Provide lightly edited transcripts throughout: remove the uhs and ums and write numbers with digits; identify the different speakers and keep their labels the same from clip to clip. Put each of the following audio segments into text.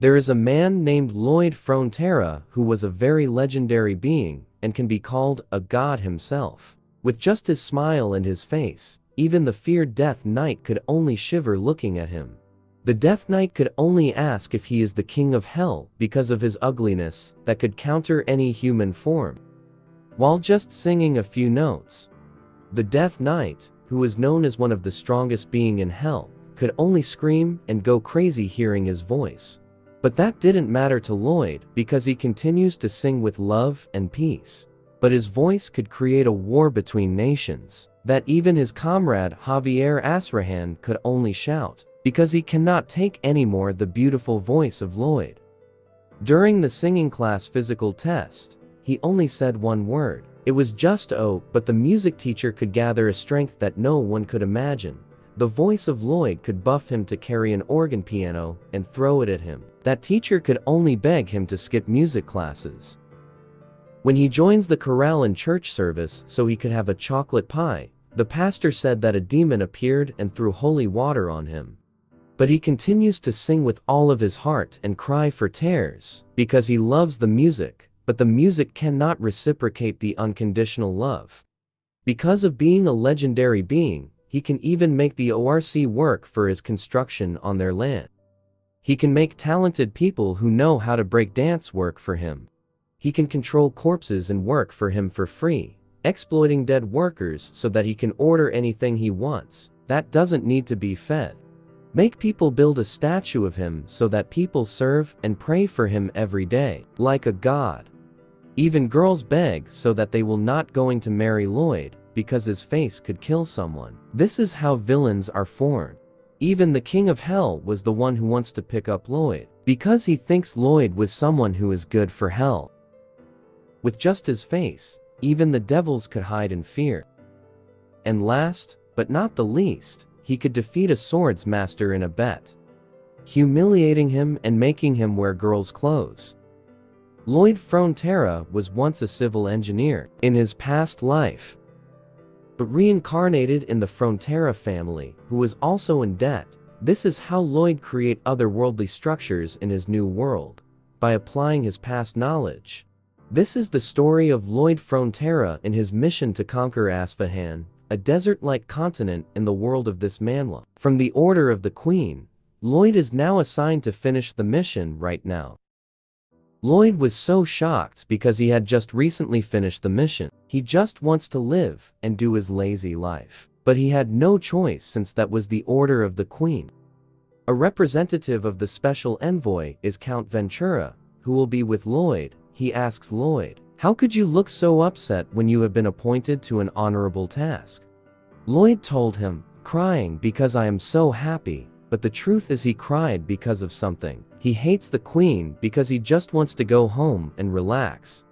Speaker 1: There is a man named Lloyd Frontera who was a very legendary being and can be called a god himself. With just his smile and his face, even the feared Death Knight could only shiver looking at him. The Death Knight could only ask if he is the king of hell because of his ugliness that could counter any human form. While just singing a few notes, the Death Knight, who was known as one of the strongest beings in hell, could only scream and go crazy hearing his voice. But that didn't matter to Lloyd because he continues to sing with love and peace. But his voice could create a war between nations that even his comrade Javier Asfahan could only shout, because he cannot take anymore the beautiful voice of Lloyd. During the singing class physical test, he only said one word. It was just "oh," but the music teacher could gather a strength that no one could imagine. The voice of Lloyd could buff him to carry an organ piano and throw it at him. That teacher could only beg him to skip music classes. When he joins the chorale in church service so he could have a chocolate pie, the pastor said that a demon appeared and threw holy water on him. But he continues to sing with all of his heart and cry for tears because he loves the music, but the music cannot reciprocate the unconditional love. Because of being a legendary being, he can even make the ORC work for his construction on their land. He can make talented people who know how to break dance work for him. He can control corpses and work for him for free, exploiting dead workers so that he can order anything he wants that doesn't need to be fed. Make people build a statue of him so that people serve and pray for him every day, like a god. Even girls beg so that they will not going to marry Lloyd because his face could kill someone. This is how villains are formed. Even the king of hell was the one who wants to pick up Lloyd, because he thinks Lloyd was someone who is good for hell. With just his face, even the devils could hide in fear. And last, but not the least, he could defeat a swords master in a bet, humiliating him and making him wear girls' clothes. Lloyd Frontera was once a civil engineer in his past life, but reincarnated in the Frontera family, who was also in debt. This is how Lloyd create otherworldly structures in his new world, by applying his past knowledge. This is the story of Lloyd Frontera in his mission to conquer Asfahan, a desert-like continent in the world of this manla. From the order of the Queen, Lloyd is now assigned to finish the mission right now. Lloyd was so shocked because he had just recently finished the mission. He just wants to live and do his lazy life. But he had no choice since that was the order of the Queen. A representative of the special envoy is Count Ventura, who will be with Lloyd. He asks Lloyd, "How could you look so upset when you have been appointed to an honorable task?" Lloyd told him, "Crying because I am so happy," but the truth is he cried because of something. He hates the Queen because he just wants to go home and relax.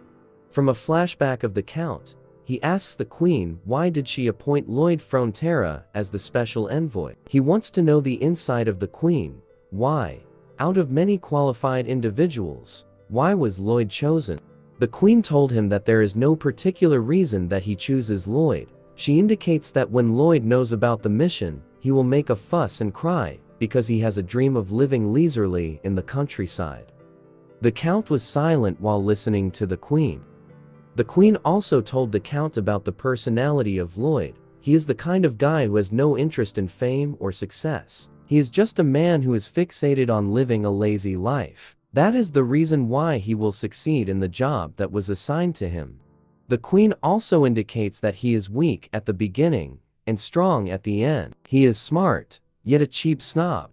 Speaker 1: From a flashback of the Count, he asks the Queen why did she appoint Lloyd Frontera as the special envoy. He wants to know the inside of the Queen. Why? Out of many qualified individuals, why was Lloyd chosen? The Queen told him that there is no particular reason that he chooses Lloyd. She indicates that when Lloyd knows about the mission, he will make a fuss and cry, because he has a dream of living leisurely in the countryside. The Count was silent while listening to the Queen. The Queen also told the Count about the personality of Lloyd. He is the kind of guy who has no interest in fame or success. He is just a man who is fixated on living a lazy life. That is the reason why he will succeed in the job that was assigned to him. The Queen also indicates that he is weak at the beginning and strong at the end. He is smart, yet a cheap snob.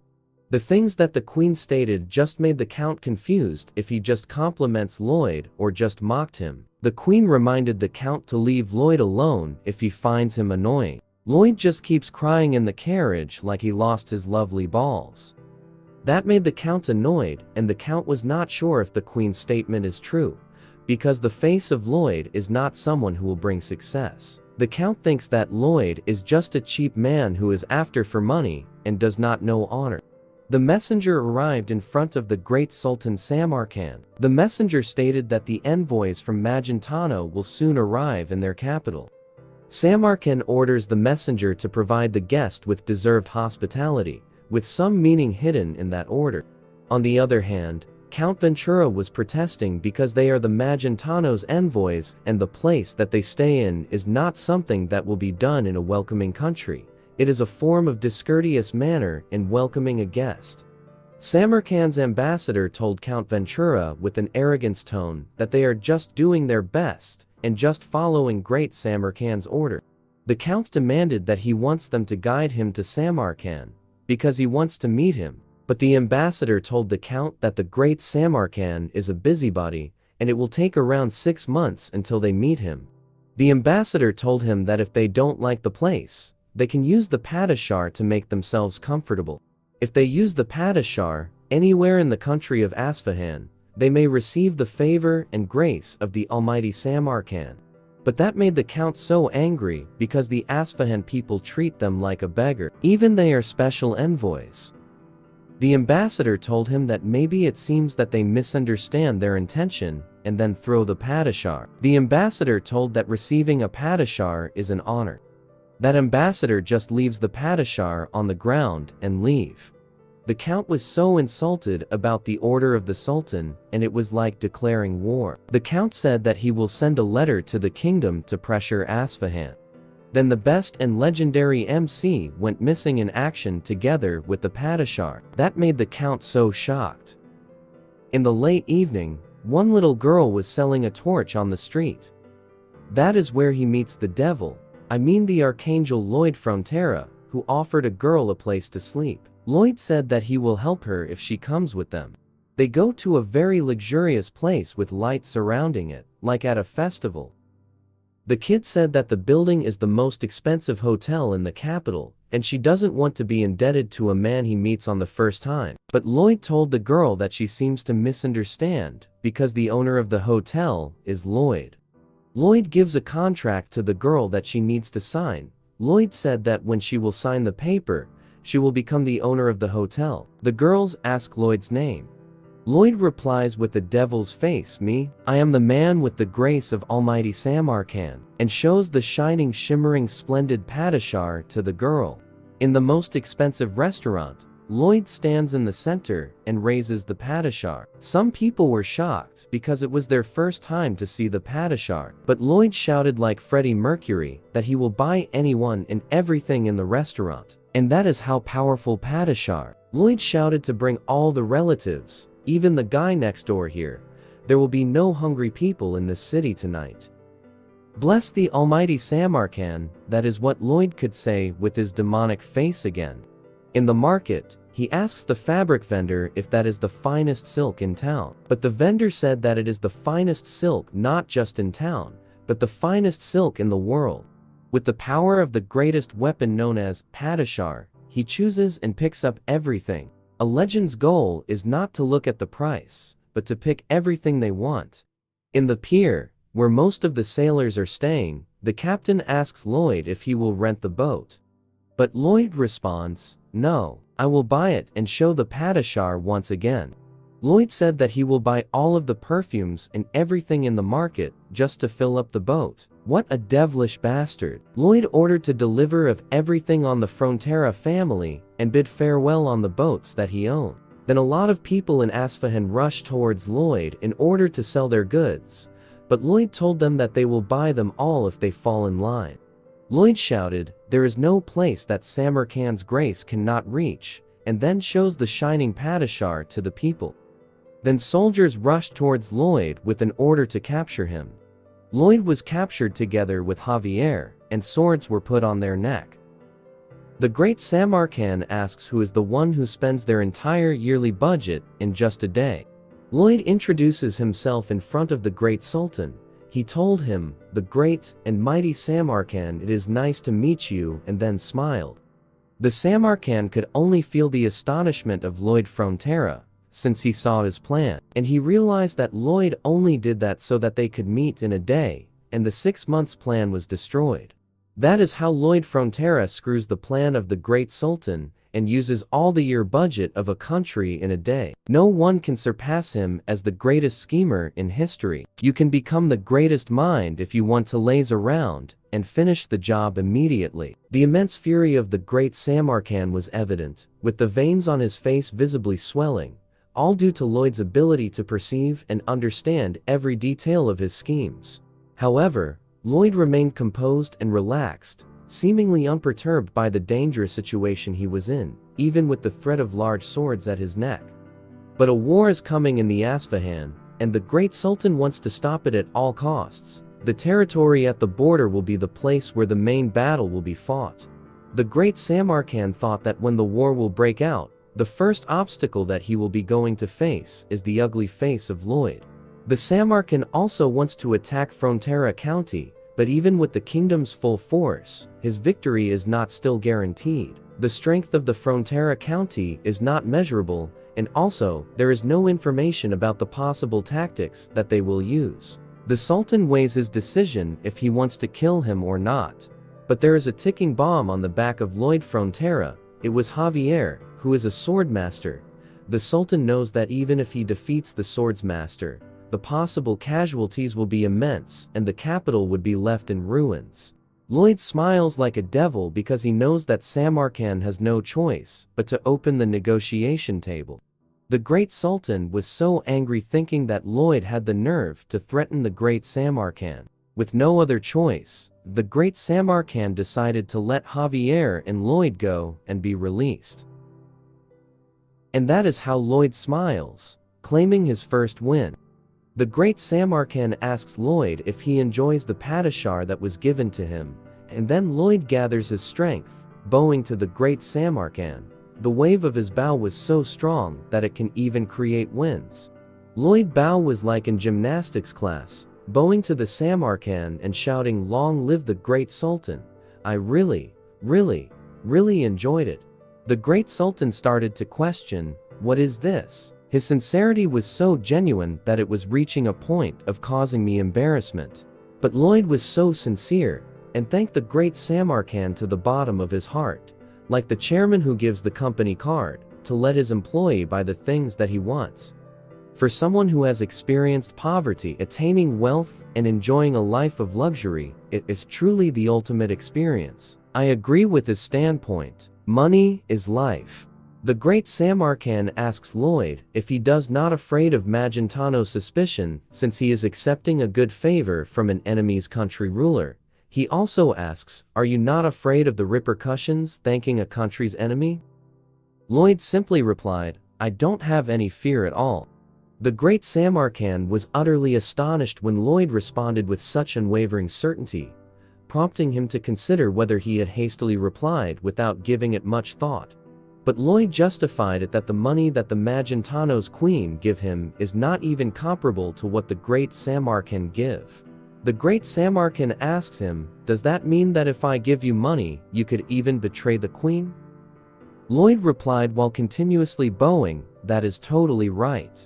Speaker 1: The things that the Queen stated just made the Count confused if he just compliments Lloyd or just mocked him. The Queen reminded the Count to leave Lloyd alone if he finds him annoying. Lloyd just keeps crying in the carriage like he lost his lovely balls. That made the Count annoyed, and the Count was not sure if the Queen's statement is true, because the face of Lloyd is not someone who will bring success. The Count thinks that Lloyd is just a cheap man who is after for money and does not know honor. The messenger arrived in front of the great Sultan Samarkand. The messenger stated that the envoys from Magentano will soon arrive in their capital. Samarkand orders the messenger to provide the guest with deserved hospitality, with some meaning hidden in that order. On the other hand, Count Ventura was protesting because they are the Magentano's envoys and the place that they stay in is not something that will be done in a welcoming country. It is a form of discourteous manner in welcoming a guest. Samarkand's ambassador told Count Ventura with an arrogance tone that they are just doing their best and just following Great Samarkand's order. The Count demanded that he wants them to guide him to Samarkand because he wants to meet him. But the ambassador told the Count that the Great Samarkand is a busybody, and it will take around 6 months until they meet him. The ambassador told him that if they don't like the place, they can use the Padishar to make themselves comfortable. If they use the Padishar anywhere in the country of Asfahan, they may receive the favor and grace of the Almighty Samarkand. But that made the Count so angry because the Asfahan people treat them like a beggar, even they are special envoys. The ambassador told him that maybe it seems that they misunderstand their intention and then throw the Padishar. The ambassador told that receiving a Padishar is an honor. That ambassador just leaves the Padishar on the ground and leave. The Count was so insulted about the order of the Sultan, and it was like declaring war. The Count said that he will send a letter to the kingdom to pressure Asfahan. Then the best and legendary MC went missing in action together with the Padishar. That made the Count so shocked. In the late evening, one little girl was selling a torch on the street. That is where he meets the devil, I mean the Archangel Lloyd Frontera, who offered a girl a place to sleep. Lloyd said that he will help her if she comes with them. They go to a very luxurious place with lights surrounding it, like at a festival. The kid said that the building is the most expensive hotel in the capital, and she doesn't want to be indebted to a man he meets on the first time. But Lloyd told the girl that she seems to misunderstand, because the owner of the hotel is Lloyd. Lloyd gives a contract to the girl that she needs to sign. Lloyd said that when she will sign the paper, she will become the owner of the hotel. The girls ask Lloyd's name. Lloyd replies with the devil's face, me, I am the man with the grace of Almighty Samarkand, and shows the shining shimmering splendid Padishar to the girl. In the most expensive restaurant, Lloyd stands in the center and raises the Padishar. Some people were shocked because it was their first time to see the Padishar, but Lloyd shouted like Freddie Mercury that he will buy anyone and everything in the restaurant. And that is how powerful Padishar. Lloyd shouted to bring all the relatives, even the guy next door here. There will be no hungry people in this city tonight. Bless the Almighty Samarkand, that is what Lloyd could say with his demonic face again. In the market, he asks the fabric vendor if that is the finest silk in town. But the vendor said that it is the finest silk not just in town, but the finest silk in the world. With the power of the greatest weapon known as Padishar, he chooses and picks up everything. A legend's goal is not to look at the price, but to pick everything they want. In the pier, where most of the sailors are staying, the captain asks Lloyd if he will rent the boat. But Lloyd responds, no, I will buy it and show the Padishar once again. Lloyd said that he will buy all of the perfumes and everything in the market just to fill up the boat. What a devilish bastard. Lloyd ordered to deliver of everything on the Frontera family and bid farewell on the boats that he owned. Then a lot of people in Asfahan rushed towards Lloyd in order to sell their goods, but Lloyd told them that they will buy them all if they fall in line. Lloyd shouted, there is no place that Samarkand's grace cannot reach, and then shows the shining Padishar to the people. Then soldiers rushed towards Lloyd with an order to capture him. Lloyd was captured together with Javier, and swords were put on their neck. The great Samarkand asks who is the one who spends their entire yearly budget in just a day. Lloyd introduces himself in front of the great Sultan. He told him, the great and mighty Samarkand, it is nice to meet you, and then smiled. The Samarkand could only feel the astonishment of Lloyd Frontera, since he saw his plan, and he realized that Lloyd only did that so that they could meet in a day, and the 6 months plan was destroyed. That is how Lloyd Frontera screws the plan of the great Sultan, and uses all the year budget of a country in a day. No one can surpass him as the greatest schemer in history. You can become the greatest mind if you want to laze around and finish the job immediately. The immense fury of the great Samarkand was evident, with the veins on his face visibly swelling. all due to Lloyd's ability to perceive and understand every detail of his schemes. However, Lloyd remained composed and relaxed, seemingly unperturbed by the dangerous situation he was in, even with the threat of large swords at his neck. But a war is coming in the Asfahan, and the great Sultan wants to stop it at all costs. The territory at the border will be the place where the main battle will be fought. The great Samarkand thought that when the war will break out, the first obstacle that he will be going to face is the ugly face of Lloyd. The Samarkand also wants to attack Frontera County, but even with the kingdom's full force, his victory is not still guaranteed. The strength of the Frontera County is not measurable, and also, there is no information about the possible tactics that they will use. The Sultan weighs his decision if he wants to kill him or not. But there is a ticking bomb on the back of Lloyd Frontera. It was Javier, who is a swordmaster. The Sultan knows that even if he defeats the swordsmaster, the possible casualties will be immense and the capital would be left in ruins. Lloyd smiles like a devil because he knows that Samarkand has no choice but to open the negotiation table. The great Sultan was so angry thinking that Lloyd had the nerve to threaten the great Samarkand. With no other choice, the great Samarkand decided to let Javier and Lloyd go and be released. And that is how Lloyd smiles, claiming his first win. The great Samarkand asks Lloyd if he enjoys the padishar that was given to him, and then Lloyd gathers his strength, bowing to the great Samarkand. The wave of his bow was so strong that it can even create winds. Lloyd's bow was like in gymnastics class, bowing to the Samarkand and shouting, "Long live the great Sultan. I really enjoyed it." The great Sultan started to question, "What is this?" His sincerity was so genuine that it was reaching a point of causing me embarrassment. But Lloyd was so sincere, and thanked the great Samarkand to the bottom of his heart, like the chairman who gives the company card, to let his employee buy the things that he wants. For someone who has experienced poverty, attaining wealth and enjoying a life of luxury, it is truly the ultimate experience. I agree with his standpoint. Money is life. The great Samarkand asks Lloyd if he does not afraid of Magentano's suspicion since he is accepting a good favor from an enemy's country ruler. He also asks, "Are you not afraid of the repercussions thanking a country's enemy?" Lloyd simply replied, "I don't have any fear at all." The great Samarkand was utterly astonished when Lloyd responded with such unwavering certainty, prompting him to consider whether he had hastily replied without giving it much thought. But Lloyd justified it that the money that the Magentano's queen give him is not even comparable to what the great Samarkand give. The great Samarkand asks him, "Does that mean that if I give you money, you could even betray the queen?" Lloyd replied while continuously bowing, "That is totally right."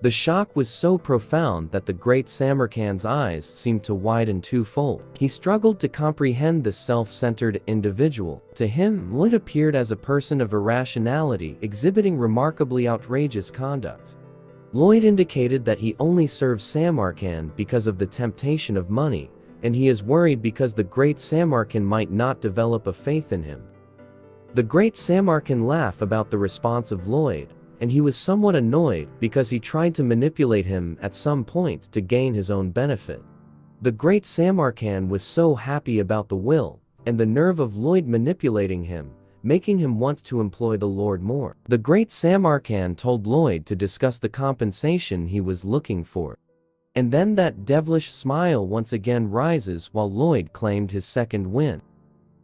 Speaker 1: The shock was so profound that the great Samarkand's eyes seemed to widen twofold. He struggled to comprehend this self-centered individual. To him, Lloyd appeared as a person of irrationality, exhibiting remarkably outrageous conduct. Lloyd indicated that he only serves Samarkand because of the temptation of money, and he is worried because the great Samarkand might not develop a faith in him. The great Samarkand laughed about the response of Lloyd, and he was somewhat annoyed because he tried to manipulate him at some point to gain his own benefit. The great Samarkand was so happy about the will and the nerve of Lloyd manipulating him, making him want to employ the Lord more. The great Samarkand told Lloyd to discuss the compensation he was looking for. And then that devilish smile once again rises while Lloyd claimed his second win.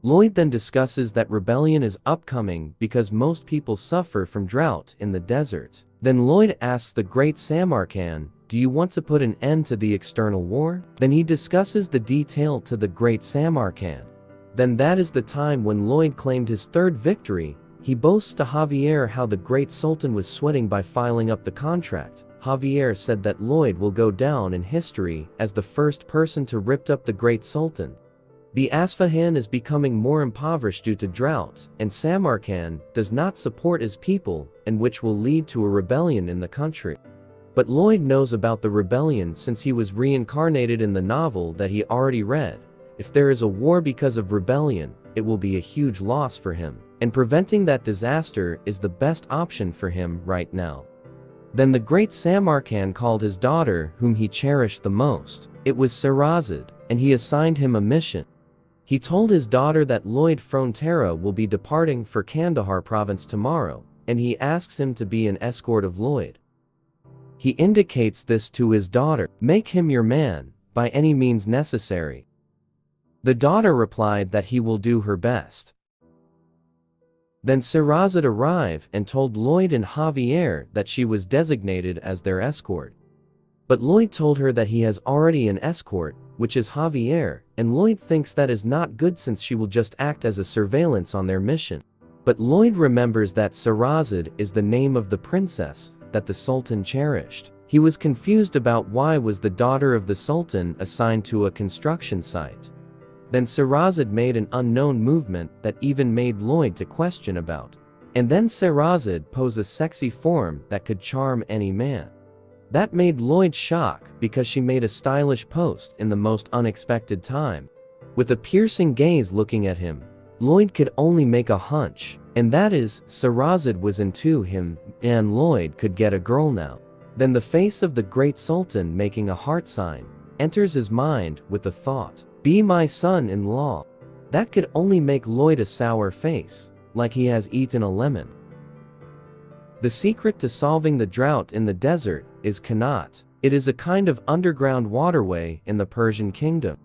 Speaker 1: Lloyd then discusses that rebellion is upcoming because most people suffer from drought in the desert. Then Lloyd asks the great Samarkand, "Do you want to put an end to the external war?" Then he discusses the detail to the great Samarkand. Then that is the time when Lloyd claimed his third victory. He boasts to Javier how the great Sultan was sweating by filing up the contract. Javier said that Lloyd will go down in history as the first person to rip up the great Sultan. The Asfahan is becoming more impoverished due to drought, and Samarkand does not support his people, and which will lead to a rebellion in the country. But Lloyd knows about the rebellion since he was reincarnated in the novel that he already read. If there is a war because of rebellion, it will be a huge loss for him, and preventing that disaster is the best option for him right now. Then the great Samarkand called his daughter whom he cherished the most. It was Sarazad, and he assigned him a mission. He told his daughter that Lloyd Frontera will be departing for Kandahar province tomorrow, and he asks him to be an escort of Lloyd. He indicates this to his daughter, "Make him your man, by any means necessary." The daughter replied that he will do her best. Then Sarazad arrived and told Lloyd and Javier that she was designated as their escort. But Lloyd told her that he has already an escort, which is Javier, and Lloyd thinks that is not good since she will just act as a surveillance on their mission. But Lloyd remembers that Sarazad is the name of the princess that the Sultan cherished. He was confused about why was the daughter of the Sultan assigned to a construction site. Then Sarazad made an unknown movement that even made Lloyd to question about. And then Sarazad posed a sexy form that could charm any man. That made Lloyd shock because she made a stylish post in the most unexpected time. With a piercing gaze looking at him, Lloyd could only make a hunch, and that is, Sarazad was into him, and Lloyd could get a girl now. Then the face of the great Sultan making a heart sign enters his mind with the thought, "Be my son-in-law." That could only make Lloyd a sour face, like he has eaten a lemon. The secret to solving the drought in the desert is Qanat. It is a kind of underground waterway in the Persian kingdom.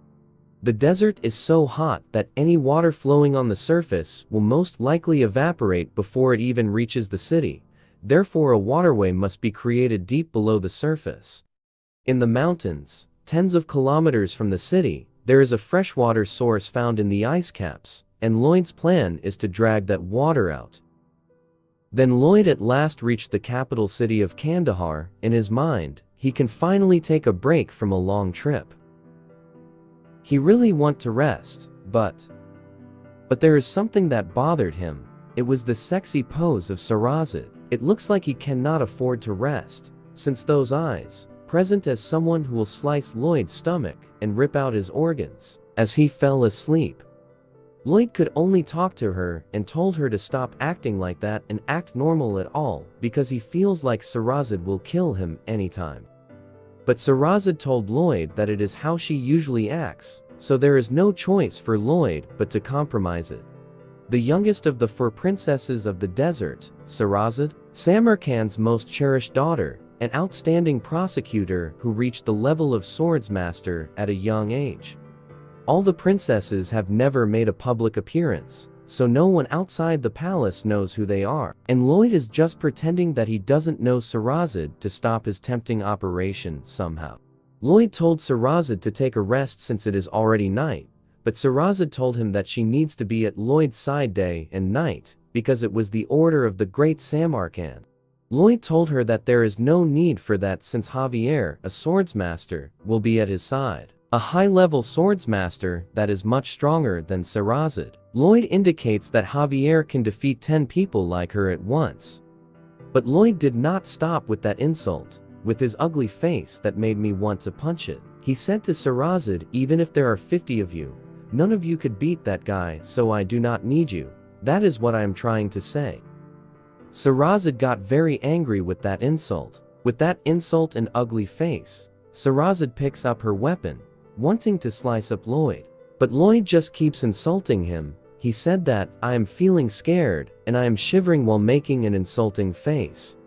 Speaker 1: The desert is so hot that any water flowing on the surface will most likely evaporate before it even reaches the city. Therefore, a waterway must be created deep below the surface. In the mountains, tens of kilometers from the city, there is a freshwater source found in the ice caps, and Lloyd's plan is to drag that water out. Then Lloyd at last reached the capital city of Kandahar. In his mind, he can finally take a break from a long trip. He really wants to rest, but there is something that bothered him. It was the sexy pose of Sarazad. It looks like he cannot afford to rest, since those eyes, present as someone who will slice Lloyd's stomach and rip out his organs, as he fell asleep. Lloyd could only talk to her and told her to stop acting like that and act normal at all, because he feels like Sarazad will kill him anytime. But Sarazad told Lloyd that it is how she usually acts, so there is no choice for Lloyd but to compromise it. The youngest of the 4 princesses of the desert, Sarazad, Samarkand's most cherished daughter, an outstanding prosecutor who reached the level of swordsmaster at a young age. All the princesses have never made a public appearance, so no one outside the palace knows who they are, and Lloyd is just pretending that he doesn't know Sarazad to stop his tempting operation somehow. Lloyd told Sarazad to take a rest since it is already night, but Sarazad told him that she needs to be at Lloyd's side day and night, because it was the order of the great Samarkand. Lloyd told her that there is no need for that since Javier, a swordsmaster, will be at his side. A high-level swordsmaster that is much stronger than Sarazad. Lloyd indicates that Javier can defeat 10 people like her at once. But Lloyd did not stop with that insult, with his ugly face that made me want to punch it. He said to Sarazad, "Even if there are 50 of you, none of you could beat that guy, so I do not need you. That is what I am trying to say." Sarazad got very angry with that insult. With that insult and ugly face, Sarazad picks up her weapon, wanting to slice up Lloyd. But Lloyd just keeps insulting him. He said that, "I am feeling scared, and I am shivering," while making an insulting face.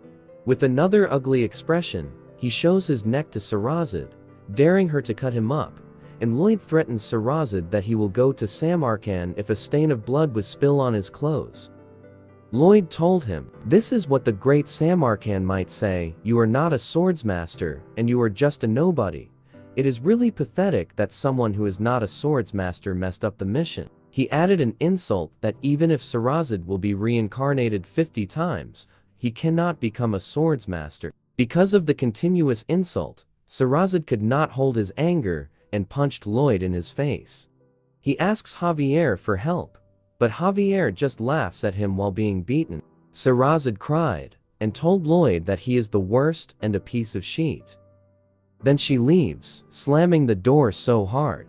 Speaker 1: With another ugly expression, he shows his neck to Sarazad, daring her to cut him up, and Lloyd threatens Sarazad that he will go to Samarkand if a stain of blood was spilled on his clothes. Lloyd told him, "This is what the great Samarkand might say, you are not a swordsmaster, and you are just a nobody. It is really pathetic that someone who is not a swordsmaster messed up the mission." He added an insult that even if Sarazad will be reincarnated 50 times, he cannot become a swordsmaster. Because of the continuous insult, Sarazad could not hold his anger and punched Lloyd in his face. He asks Javier for help, but Javier just laughs at him while being beaten. Sarazad cried and told Lloyd that he is the worst and a piece of shit. Then she leaves, slamming the door so hard.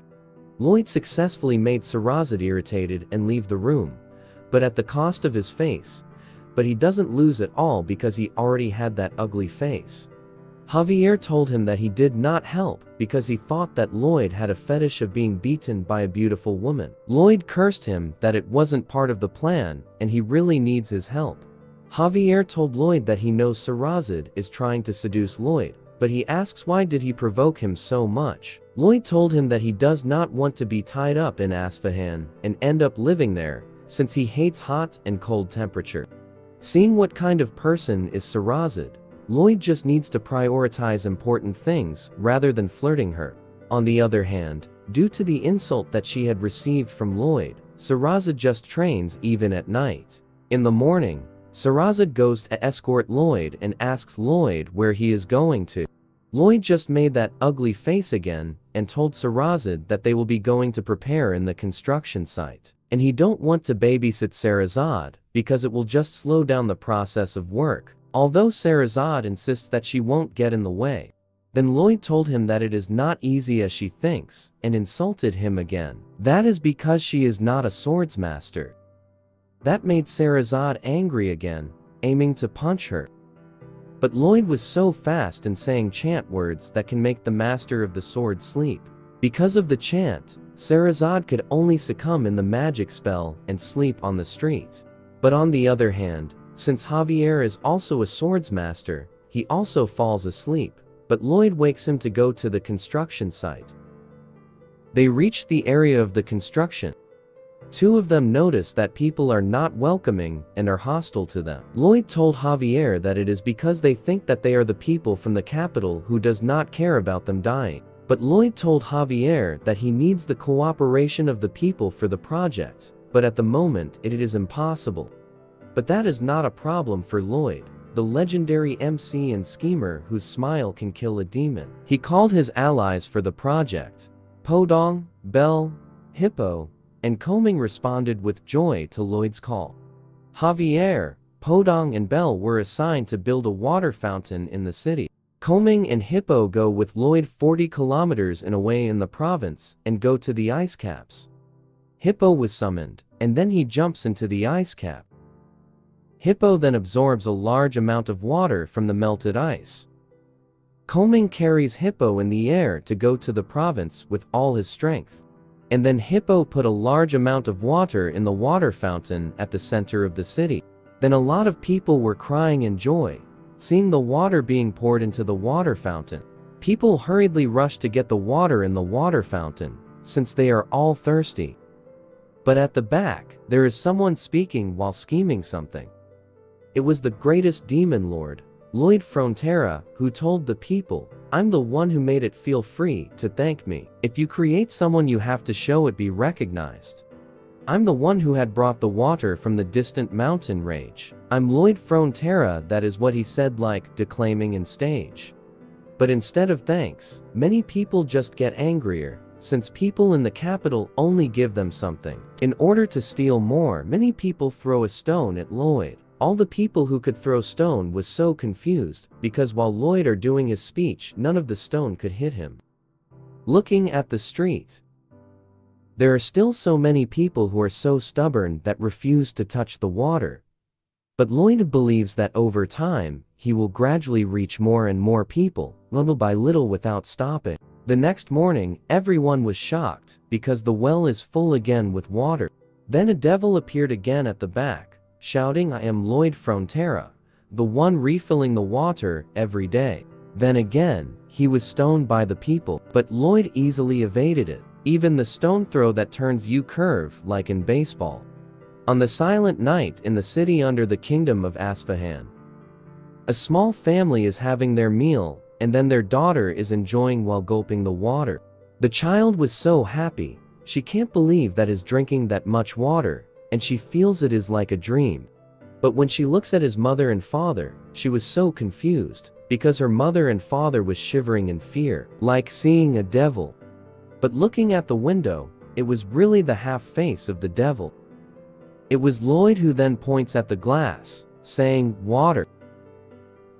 Speaker 1: Lloyd successfully made Sarazad irritated and leave the room, but at the cost of his face. but he doesn't lose it all because he already had that ugly face. Javier told him that he did not help because he thought that Lloyd had a fetish of being beaten by a beautiful woman. Lloyd cursed him that it wasn't part of the plan and he really needs his help. Javier told Lloyd that he knows Sarazad is trying to seduce Lloyd, but he asks why did he provoke him so much. Lloyd told him that he does not want to be tied up in Asfahan and end up living there, since he hates hot and cold temperature. Seeing what kind of person is Sarazad, Lloyd just needs to prioritize important things rather than flirting her. On the other hand, due to the insult that she had received from Lloyd, Sarazad just trains even at night. In the morning, Sarazad goes to escort Lloyd and asks Lloyd where he is going to. Lloyd just made that ugly face again and told Sarazad that they will be going to prepare in the construction site. And he don't want to babysit Sarazad because it will just slow down the process of work. Although Sarazad insists that she won't get in the way. Then Lloyd told him that it is not easy as she thinks, and insulted him again. That is because she is not a swordsmaster. That made Sarazad angry again, aiming to punch her. But Lloyd was so fast in saying chant words that can make the master of the sword sleep. Because of the chant, Sarazad could only succumb in the magic spell and sleep on the street. But on the other hand, since Javier is also a swordsmaster, he also falls asleep, but Lloyd wakes him to go to the construction site. They reach the area of the construction. Two of them notice that people are not welcoming and are hostile to them. Lloyd told Javier that it is because they think that they are the people from the capital who does not care about them dying. But Lloyd told Javier that he needs the cooperation of the people for the project, but at the moment it is impossible. But that is not a problem for Lloyd, the legendary MC and schemer whose smile can kill a demon. He called his allies for the project. Podong, Bell, Hippo, and Combing responded with joy to Lloyd's call. Javier, Podong and Bell were assigned to build a water fountain in the city. Combing and Hippo go with Lloyd 40 kilometers away in the province and go to the ice caps. Hippo was summoned, and then he jumps into the ice cap. Hippo then absorbs a large amount of water from the melted ice. Combing carries Hippo in the air to go to the province with all his strength. And then Hippo put a large amount of water in the water fountain at the center of the city. Then a lot of people were crying in joy, seeing the water being poured into the water fountain. People hurriedly rushed to get the water in the water fountain, since they are all thirsty. But at the back, there is someone speaking while scheming something. It was the greatest demon lord, Lloyd Frontera, who told the people, "I'm the one who made it, feel free to thank me. If you create someone you have to show it be recognized. I'm the one who had brought the water from the distant mountain range. I'm Lloyd Frontera," that is what he said, like declaiming in stage. But instead of thanks, many people just get angrier, since people in the capital only give them something. In order to steal more, many people throw a stone at Lloyd. All the people who could throw stone was so confused, because while Lloyd are doing his speech, none of the stone could hit him. Looking at the street, there are still so many people who are so stubborn that refuse to touch the water. But Lloyd believes that over time, he will gradually reach more and more people, little by little without stopping. The next morning, everyone was shocked, because the well is full again with water. Then a devil appeared again at the back, shouting, "I am Lloyd Frontera, the one refilling the water every day." Then again, he was stoned by the people, but Lloyd easily evaded it, even the stone throw that turns U-curve like in baseball. On the silent night in the city under the kingdom of Asfahan, a small family is having their meal, and then their daughter is enjoying while gulping the water. The child was so happy, she can't believe that is drinking that much water, and she feels it is like a dream. But when she looks at his mother and father, she was so confused, because her mother and father was shivering in fear, like seeing a devil. But looking at the window, it was really the half face of the devil. It was Lloyd who then points at the glass, saying, "Water."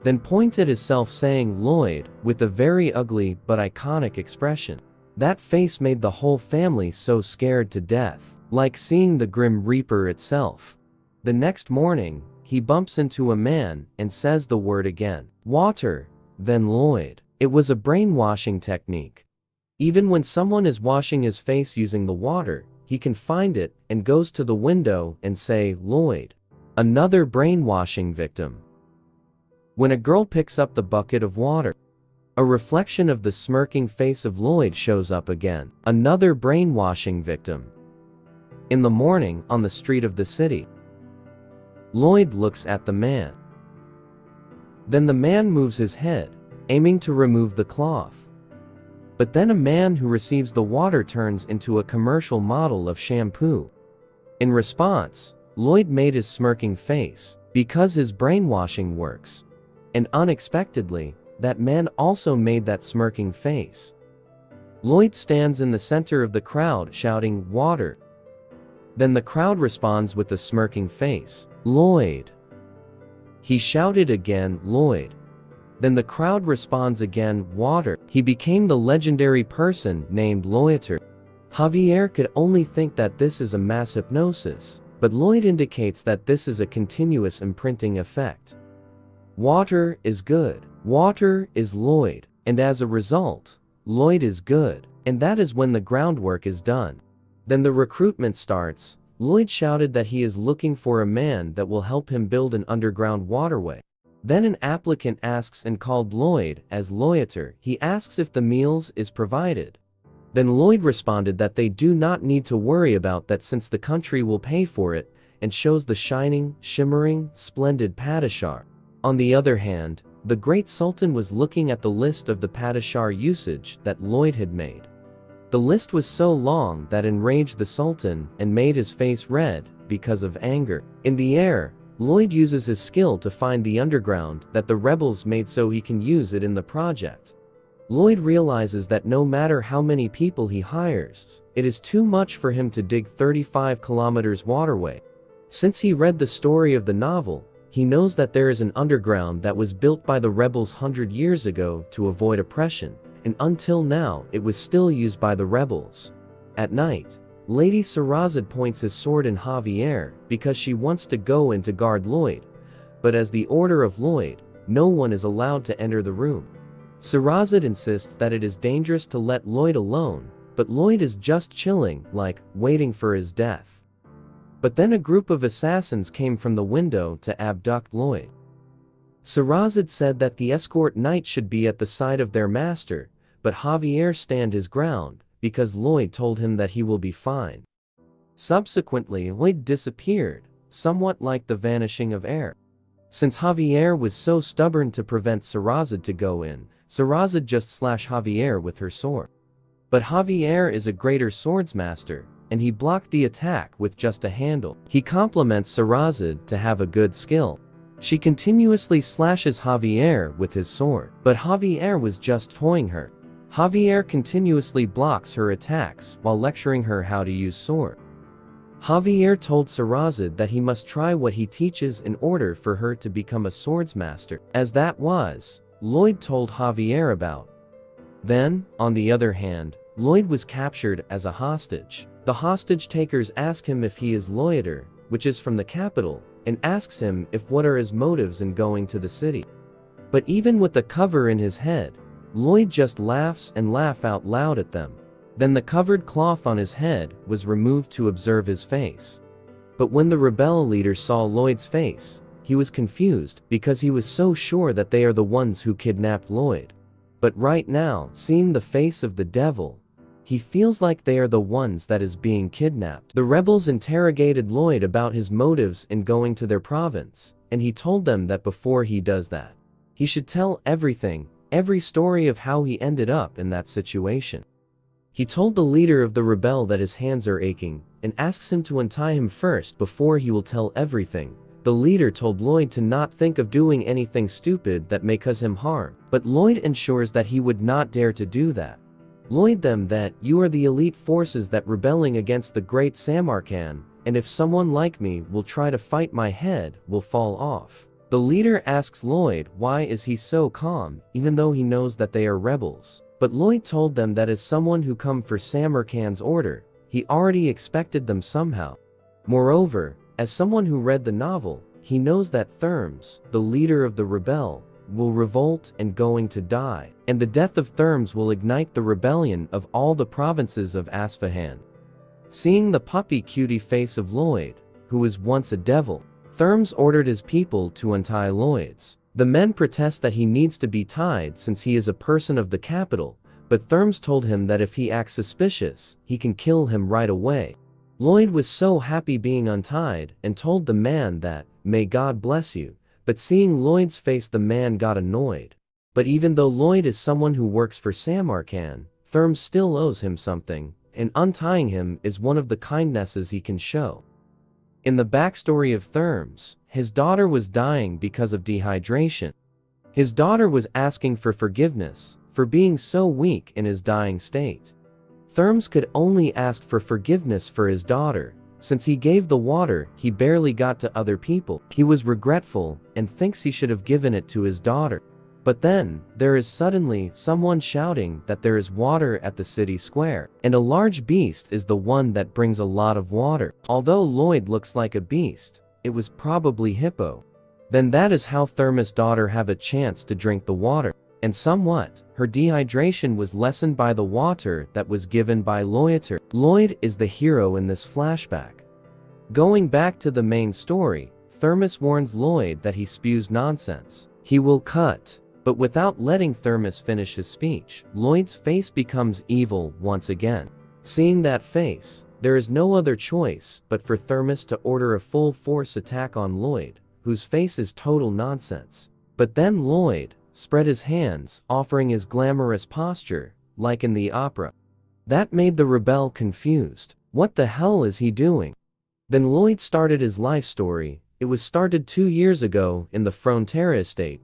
Speaker 1: Then point at himself saying, "Lloyd," with a very ugly but iconic expression. That face made the whole family so scared to death, like seeing the Grim Reaper itself. The next morning, he bumps into a man and says the word again. Water. Then Lloyd. It was a brainwashing technique. Even when someone is washing his face using the water, he can find it and goes to the window and say, Lloyd. Another brainwashing victim. When a girl picks up the bucket of water, a reflection of the smirking face of Lloyd shows up again. Another brainwashing victim. In the morning, on the street of the city, Lloyd looks at the man. Then the man moves his head, aiming to remove the cloth. But then a man who receives the water turns into a commercial model of shampoo. In response, Lloyd made his smirking face, because his brainwashing works. And unexpectedly, that man also made that smirking face. Lloyd stands in the center of the crowd shouting, water. Then the crowd responds with a smirking face. Lloyd. He shouted again, Lloyd. Then the crowd responds again, water. He became the legendary person named Lloyd. Javier could only think that this is a mass hypnosis, but Lloyd indicates that this is a continuous imprinting effect. Water is good. Water is Lloyd. And as a result, Lloyd is good. And that is when the groundwork is done. Then the recruitment starts. Lloyd shouted that he is looking for a man that will help him build an underground waterway. Then an applicant asks and called Lloyd as Lloyd. He asks if the meals is provided. Then Lloyd responded that they do not need to worry about that since the country will pay for it, and shows the shining, shimmering, splendid padishar. On the other hand, the great sultan was looking at the list of the padishar usage that Lloyd had made. The list was so long that enraged the sultan and made his face red because of anger. In the air, Lloyd uses his skill to find the underground that the rebels made so he can use it in the project. Lloyd realizes that no matter how many people he hires, it is too much for him to dig 35 kilometers waterway. Since he read the story of the novel, he knows that there is an underground that was built by the rebels 100 years ago to avoid oppression, and until now it was still used by the rebels. At night, Lady Sarazad points his sword in Javier because she wants to go in to guard Lloyd, but as the order of Lloyd, no one is allowed to enter the room. Sarazad insists that it is dangerous to let Lloyd alone, but Lloyd is just chilling, like, waiting for his death. But then a group of assassins came from the window to abduct Lloyd. Sarazad said that the escort knight should be at the side of their master, but Javier stand his ground, because Lloyd told him that he will be fine. Subsequently, Lloyd disappeared, somewhat like the vanishing of air. Since Javier was so stubborn to prevent Sarazad to go in, Sarazad just slashed Javier with her sword. But Javier is a greater swordsmaster, and he blocked the attack with just a handle. He compliments Sarazad to have a good skill. She continuously slashes Javier with his sword, but Javier was just toying her. Javier continuously blocks her attacks while lecturing her how to use sword. Javier told Sarazad that he must try what he teaches in order for her to become a swordsmaster, as that was, Lloyd told Javier about. Then, on the other hand, Lloyd was captured as a hostage. The hostage takers ask him if he is Lloyd, which is from the capital, and asks him if what are his motives in going to the city. But even with the cover in his head, Lloyd just laughs and laugh out loud at them. Then the covered cloth on his head was removed to observe his face. But when the rebel leader saw Lloyd's face, he was confused because he was so sure that they are the ones who kidnapped Lloyd. But right now, seeing the face of the devil, he feels like they are the ones that is being kidnapped. The rebels interrogated Lloyd about his motives in going to their province, and he told them that before he does that, he should tell everything, every story of how he ended up in that situation. He told the leader of the rebel that his hands are aching, and asks him to untie him first before he will tell everything. The leader told Lloyd to not think of doing anything stupid that may cause him harm, but Lloyd ensures that he would not dare to do that. Lloyd them that, you are the elite forces that rebelling against the great Samarkand, and if someone like me will try to fight my head will fall off. The leader asks Lloyd why is he so calm, even though he knows that they are rebels. But Lloyd told them that as someone who come for Samarkand's order, he already expected them somehow. Moreover, as someone who read the novel, he knows that Thermes, the leader of the rebel, will revolt and going to die, and the death of Thermes will ignite the rebellion of all the provinces of Asfahan. Seeing the puppy cutie face of Lloyd, who was once a devil, Thermes ordered his people to untie Lloyd's. The men protest that he needs to be tied since he is a person of the capital, but Thermes told him that if he acts suspicious, he can kill him right away. Lloyd was so happy being untied and told the man that, "May God bless you," but seeing Lloyd's face the man got annoyed. But even though Lloyd is someone who works for Samarkand, Thermes still owes him something, and untying him is one of the kindnesses he can show. In the backstory of Thermes, his daughter was dying because of dehydration. His daughter was asking for forgiveness for being so weak in his dying state. Thermes could only ask for forgiveness for his daughter, since he gave the water he barely got to other people. He was regretful and thinks he should have given it to his daughter. But then, there is suddenly someone shouting that there is water at the city square, and a large beast is the one that brings a lot of water. Although Lloyd looks like a beast, it was probably Hippo. Then that is how Thermes' daughter have a chance to drink the water. And somewhat, her dehydration was lessened by the water that was given by Lloyd. Lloyd is the hero in this flashback. Going back to the main story, Thermes warns Lloyd that he spews nonsense. He will cut. But without letting Thermes finish his speech, Lloyd's face becomes evil once again. Seeing that face, there is no other choice but for Thermes to order a full force attack on Lloyd, whose face is total nonsense. But then Lloyd spread his hands, offering his glamorous posture, like in the opera. That made the rebel confused. What the hell is he doing? Then Lloyd started his life story. It was started 2 years ago in the Frontera estate,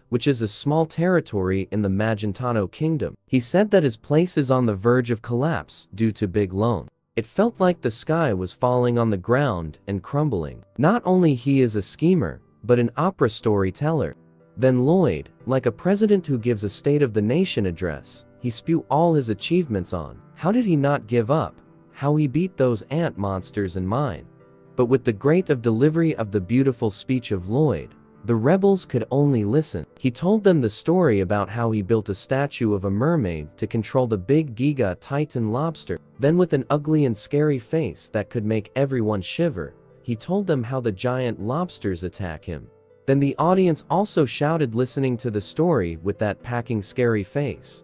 Speaker 1: which is a small territory in the Magentano kingdom. He said that his place is on the verge of collapse due to big loan. It felt like the sky was falling on the ground and crumbling. Not only he is a schemer, but an opera storyteller. Then Lloyd, like a president who gives a State of the Nation address, he spew all his achievements on. How did he not give up? How he beat those ant monsters in mine. But with the great of delivery of the beautiful speech of Lloyd, the rebels could only listen. He told them the story about how he built a statue of a mermaid to control the big Giga Titan lobster. Then with an ugly and scary face that could make everyone shiver, he told them how the giant lobsters attack him. Then the audience also shouted listening to the story with that packing scary face.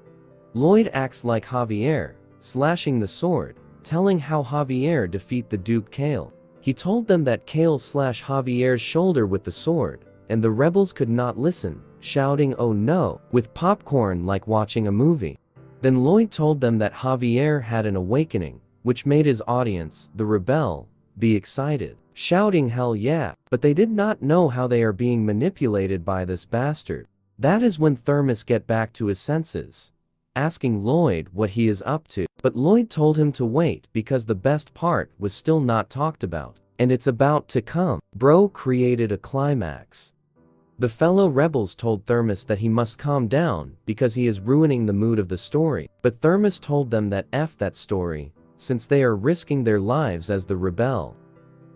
Speaker 1: Lloyd acts like Javier, slashing the sword, telling how Javier defeat the Duke Kale. He told them that Kale slashed Javier's shoulder with the sword, and the rebels could not listen, shouting "Oh no," with popcorn like watching a movie. Then Lloyd told them that Javier had an awakening, which made his audience, the rebel, be excited, shouting "Hell yeah," but they did not know how they are being manipulated by this bastard. That is when Thermes get back to his senses, asking Lloyd what he is up to. But Lloyd told him to wait because the best part was still not talked about, and it's about to come. Bro created a climax. The fellow rebels told Thermes that he must calm down because he is ruining the mood of the story. But Thermes told them that F that story, since they are risking their lives as the rebel.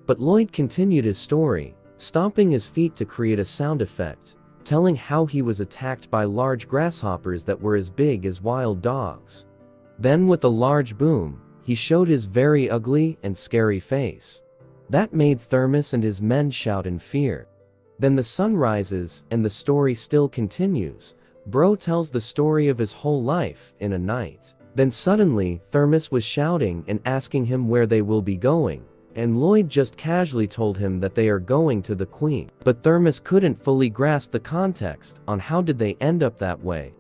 Speaker 1: But Lloyd continued his story, stomping his feet to create a sound effect, telling how he was attacked by large grasshoppers that were as big as wild dogs. Then with a large boom, he showed his very ugly and scary face. That made Thermes and his men shout in fear. Then the sun rises and the story still continues. Bro tells the story of his whole life in a night. Then suddenly, Thermes was shouting and asking him where they will be going, and Lloyd just casually told him that they are going to the Queen. But Thermes couldn't fully grasp the context on how did they end up that way.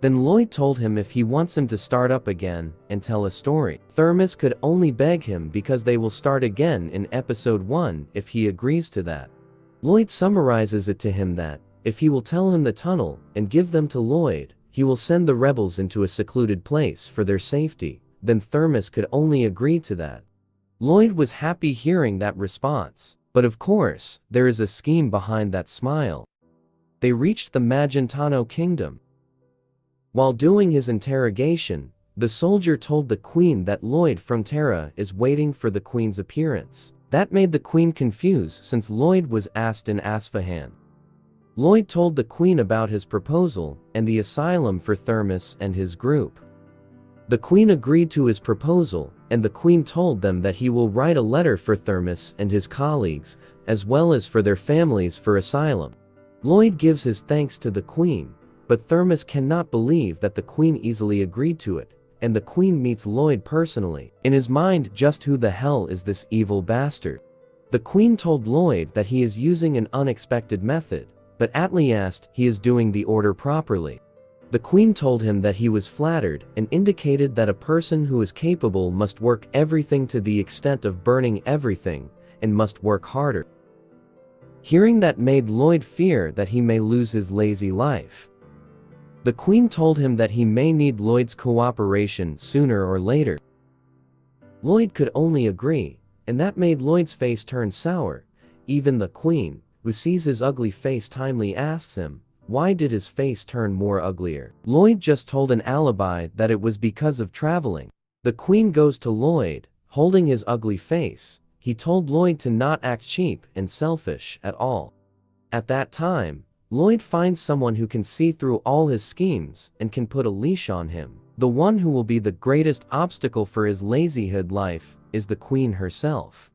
Speaker 1: Then Lloyd told him if he wants him to start up again and tell a story. Thermes could only beg him because they will start again in episode 1 if he agrees to that. Lloyd summarizes it to him that, if he will tell him the tunnel and give them to Lloyd, he will send the rebels into a secluded place for their safety. Then Thermes could only agree to that. Lloyd was happy hearing that response, but of course, there is a scheme behind that smile. They reached the Magentano kingdom. While doing his interrogation, the soldier told the Queen that Lloyd Frontera is waiting for the Queen's appearance. That made the queen confused since Lloyd was asked in Asfahan. Lloyd told the queen about his proposal and the asylum for Thermos and his group. The queen agreed to his proposal, and the queen told them that he will write a letter for Thermos and his colleagues, as well as for their families for asylum. Lloyd gives his thanks to the queen, but Thermos cannot believe that the queen easily agreed to it, and the queen meets Lloyd personally. In his mind, just who the hell is this evil bastard? The queen told Lloyd that he is using an unexpected method, but at last he is doing the order properly. The queen told him that he was flattered and indicated that a person who is capable must work everything to the extent of burning everything, and must work harder. Hearing that made Lloyd fear that he may lose his lazy life. The queen told him that he may need Lloyd's cooperation sooner or later. Lloyd could only agree, and that made Lloyd's face turn sour. Even the queen, who sees his ugly face, timely asks him, why did his face turn more uglier? Lloyd just told an alibi that it was because of traveling. The queen goes to Lloyd, holding his ugly face. He told Lloyd to not act cheap and selfish at all. At that time, Lloyd finds someone who can see through all his schemes and can put a leash on him. The one who will be the greatest obstacle for his lazyhood life is the queen herself.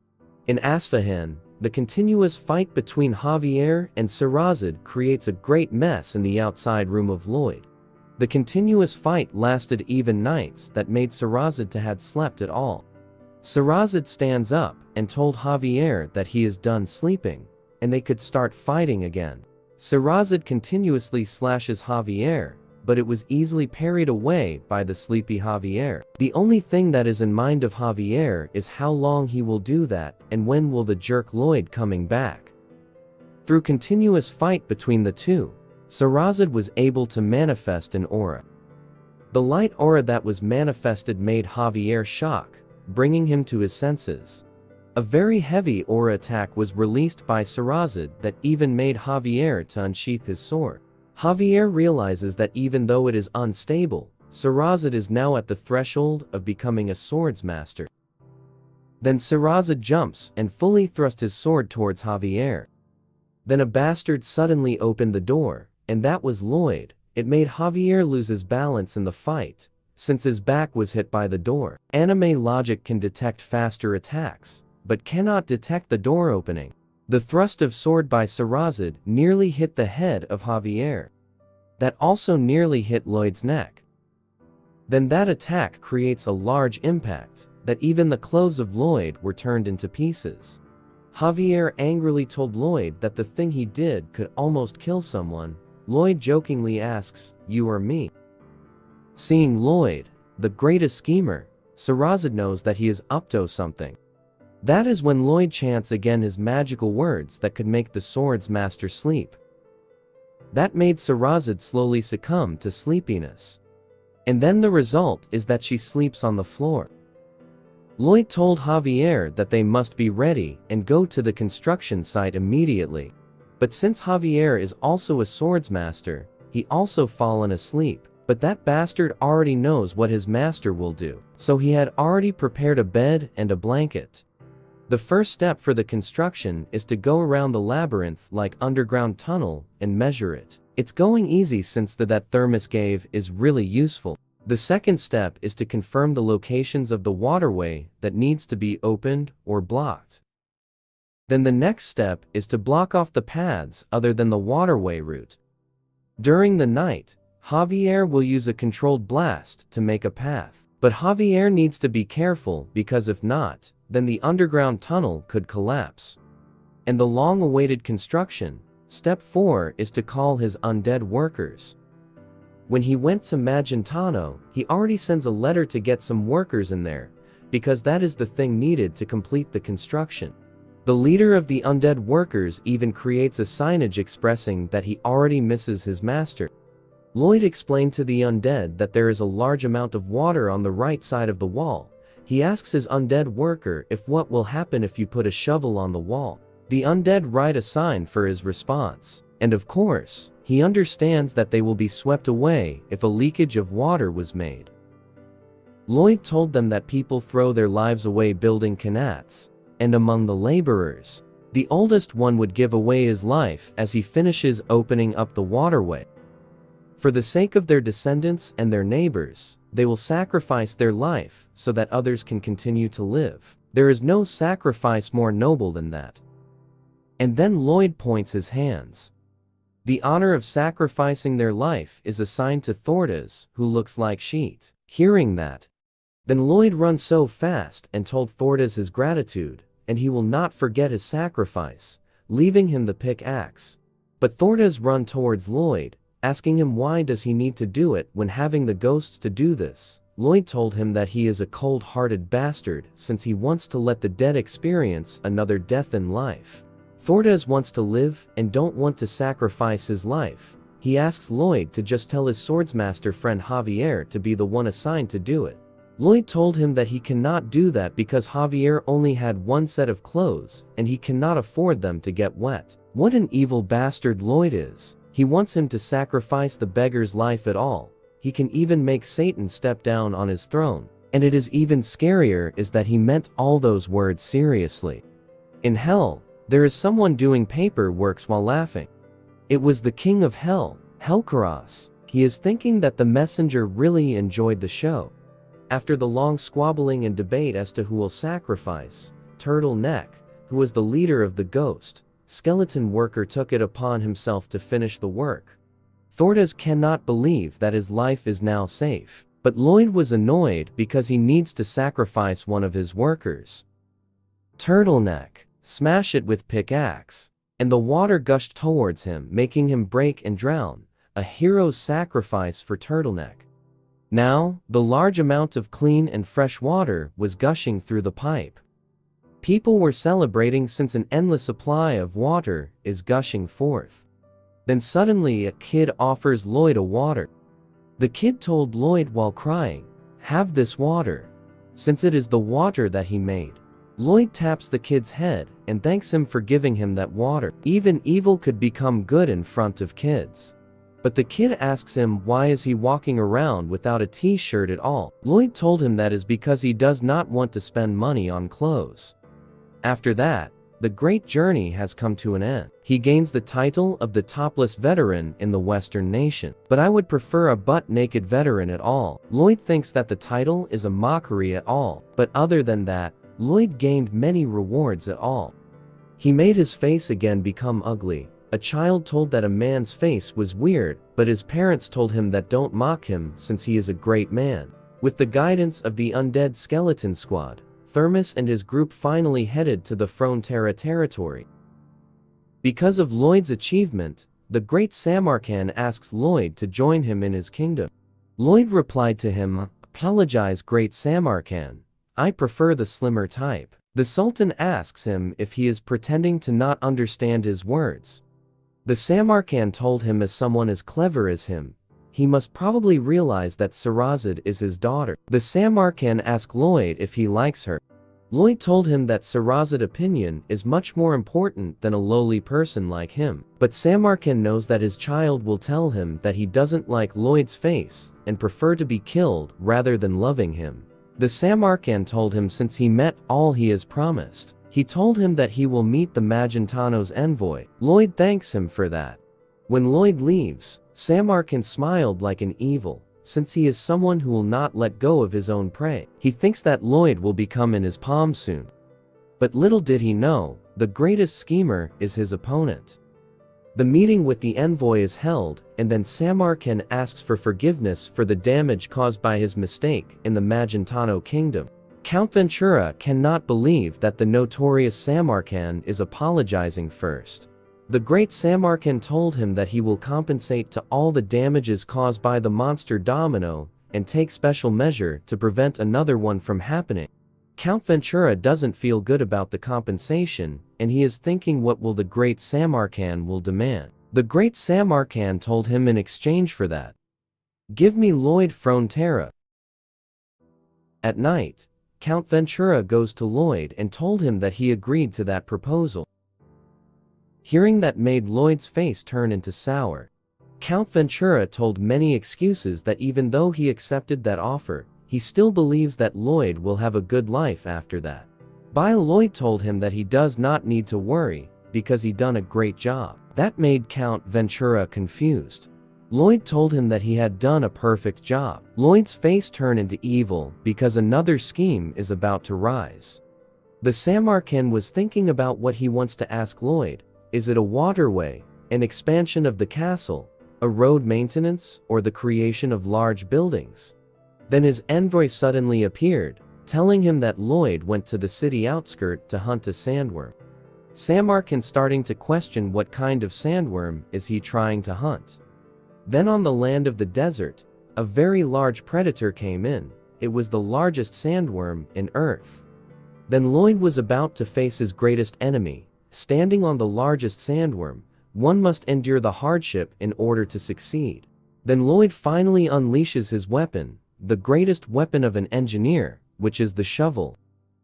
Speaker 1: In Asfahan, the continuous fight between Javier and Sarazad creates a great mess in the outside room of Lloyd. The continuous fight lasted even nights that made Sarazad to had slept at all. Sarazad stands up and told Javier that he is done sleeping, and they could start fighting again. Sarazad continuously slashes Javier, but it was easily parried away by the sleepy Javier. The only thing that is in mind of Javier is how long he will do that and when will the jerk Lloyd coming back. Through continuous fight between the two, Sarazad was able to manifest an aura. The light aura that was manifested made Javier shock, bringing him to his senses. A very heavy aura attack was released by Sarazad that even made Javier to unsheath his sword. Javier realizes that even though it is unstable, Sarazad is now at the threshold of becoming a swords master. Then Sarazad jumps and fully thrusts his sword towards Javier. Then a bastard suddenly opened the door, and that was Lloyd. It made Javier lose his balance in the fight, since his back was hit by the door. Anime logic can detect faster attacks, but cannot detect the door opening. The thrust of sword by Sarazad nearly hit the head of Javier. That also nearly hit Lloyd's neck. Then that attack creates a large impact, that even the clothes of Lloyd were turned into pieces. Javier angrily told Lloyd that the thing he did could almost kill someone. Lloyd jokingly asks, "You or me?" Seeing Lloyd, the greatest schemer, Sarazad knows that he is up to something. That is when Lloyd chants again his magical words that could make the swords master sleep. That made Sarazad slowly succumb to sleepiness. And then the result is that she sleeps on the floor. Lloyd told Javier that they must be ready and go to the construction site immediately. But since Javier is also a swords master, he also fallen asleep. But that bastard already knows what his master will do, so he had already prepared a bed and a blanket. The first step for the construction is to go around the labyrinth-like underground tunnel and measure it. It's going easy since that Thermos gave is really useful. The second step is to confirm the locations of the waterway that needs to be opened or blocked. Then the next step is to block off the paths other than the waterway route. During the night, Javier will use a controlled blast to make a path. But Javier needs to be careful because if not, then the underground tunnel could collapse. And the long-awaited construction, step 4 is to call his undead workers. When he went to Magentano, he already sends a letter to get some workers in there, because that is the thing needed to complete the construction. The leader of the undead workers even creates a signage expressing that he already misses his master. Lloyd explained to the undead that there is a large amount of water on the right side of the wall. He asks his undead worker if what will happen if you put a shovel on the wall. The undead write a sign for his response, and of course, he understands that they will be swept away if a leakage of water was made. Lloyd told them that people throw their lives away building kanats, and among the laborers, the oldest one would give away his life as he finishes opening up the waterway. For the sake of their descendants and their neighbors, they will sacrifice their life so that others can continue to live. There is no sacrifice more noble than that. And then Lloyd points his hands. The honor of sacrificing their life is assigned to Thordas, who looks like Sheet. Hearing that, then Lloyd runs so fast and told Thordas his gratitude, and he will not forget his sacrifice, leaving him the pickaxe. But Thordas run towards Lloyd, asking him why does he need to do it when having the ghosts to do this. Lloyd told him that he is a cold-hearted bastard since he wants to let the dead experience another death in life. Thordas wants to live and don't want to sacrifice his life. He asks Lloyd to just tell his swordsmaster friend Javier to be the one assigned to do it. Lloyd told him that he cannot do that because Javier only had one set of clothes and he cannot afford them to get wet. What an evil bastard Lloyd is. He wants him to sacrifice the beggar's life at all. He can even make Satan step down on his throne. And it is even scarier is that he meant all those words seriously. In hell, there is someone doing paperwork while laughing. It was the king of hell, Helkaros. He is thinking that the messenger really enjoyed the show. After the long squabbling and debate as to who will sacrifice, Turtleneck, who was the leader of the ghost, skeleton worker took it upon himself to finish the work. Thordas cannot believe that his life is now safe, but Lloyd was annoyed because he needs to sacrifice one of his workers. Turtleneck, smash it with pickaxe, and the water gushed towards him, making him break and drown, a hero's sacrifice for Turtleneck. Now, the large amount of clean and fresh water was gushing through the pipe. People were celebrating since an endless supply of water is gushing forth. Then suddenly a kid offers Lloyd a water. The kid told Lloyd while crying, "Have this water," since it is the water that he made. Lloyd taps the kid's head and thanks him for giving him that water. Even evil could become good in front of kids. But the kid asks him why is he walking around without a t-shirt at all. Lloyd told him that is because he does not want to spend money on clothes. After that, the great journey has come to an end. He gains the title of the topless veteran in the Western nation. But I would prefer a butt-naked veteran at all. Lloyd thinks that the title is a mockery at all. But other than that, Lloyd gained many rewards at all. He made his face again become ugly. A child told that a man's face was weird, but his parents told him that don't mock him since he is a great man. With the guidance of the undead skeleton squad, Thermus and his group finally headed to the Frontera territory. Because of Lloyd's achievement, the great Samarkand asks Lloyd to join him in his kingdom. Lloyd replied to him, "Apologize, great Samarkand. I prefer the slimmer type." The Sultan asks him if he is pretending to not understand his words. The Samarkand told him as someone as clever as him, he must probably realize that Sarazad is his daughter. The Samarkand asked Lloyd if he likes her. Lloyd told him that Sarazad's opinion is much more important than a lowly person like him. But Samarkand knows that his child will tell him that he doesn't like Lloyd's face and prefer to be killed rather than loving him. The Samarkand told him since he met all he has promised. He told him that he will meet the Magentano's envoy. Lloyd thanks him for that. When Lloyd leaves, Samarkand smiled like an evil, since he is someone who will not let go of his own prey. He thinks that Lloyd will become in his palm soon. But little did he know, the greatest schemer is his opponent. The meeting with the envoy is held, and then Samarkand asks for forgiveness for the damage caused by his mistake in the Magentano kingdom. Count Ventura cannot believe that the notorious Samarkand is apologizing first. The great Samarkand told him that he will compensate to all the damages caused by the monster Domino and take special measure to prevent another one from happening. Count Ventura doesn't feel good about the compensation, and he is thinking what will the great Samarkand will demand. The great Samarkand told him in exchange for that, "Give me Lloyd Frontera." At night, Count Ventura goes to Lloyd and told him that he agreed to that proposal. Hearing that made Lloyd's face turn into sour. Count Ventura told many excuses that even though he accepted that offer, he still believes that Lloyd will have a good life after that. But Lloyd told him that he does not need to worry, because he done a great job. That made Count Ventura confused. Lloyd told him that he had done a perfect job. Lloyd's face turned into evil because another scheme is about to rise. The Samarkand was thinking about what he wants to ask Lloyd. Is it a waterway, an expansion of the castle, a road maintenance, or the creation of large buildings? Then his envoy suddenly appeared, telling him that Lloyd went to the city outskirt to hunt a sandworm. Samarkand starting to question what kind of sandworm is he trying to hunt. Then on the land of the desert, a very large predator came in. It was the largest sandworm in Earth. Then Lloyd was about to face his greatest enemy. Standing on the largest sandworm, one must endure the hardship in order to succeed. Then Lloyd finally unleashes his weapon, the greatest weapon of an engineer, which is the shovel.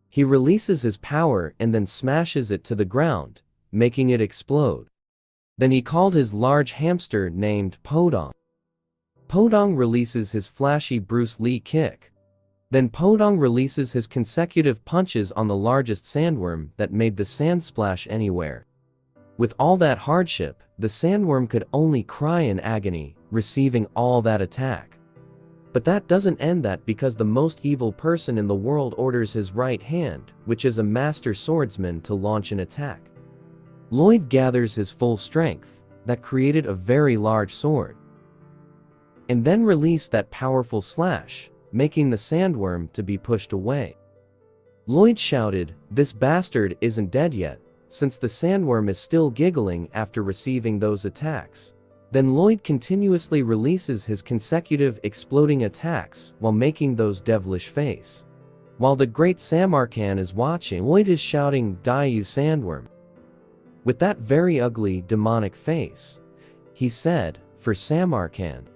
Speaker 1: He releases his power and then smashes it to the ground, making it explode. Then he called his large hamster named Podong. Podong releases his flashy Bruce Lee kick. Then Podong releases his consecutive punches on the largest sandworm that made the sand splash anywhere. With all that hardship, the sandworm could only cry in agony, receiving all that attack. But that doesn't end that, because the most evil person in the world orders his right hand, which is a master swordsman, to launch an attack. Lloyd gathers his full strength, that created a very large sword, and then released that powerful slash, making the sandworm to be pushed away. Lloyd shouted, "This bastard isn't dead yet," since the sandworm is still giggling after receiving those attacks. Then Lloyd continuously releases his consecutive exploding attacks while making those devilish face. While the great Samarkand is watching, Lloyd is shouting, "Die, you sandworm!" With that very ugly, demonic face. He said, for Samarkand.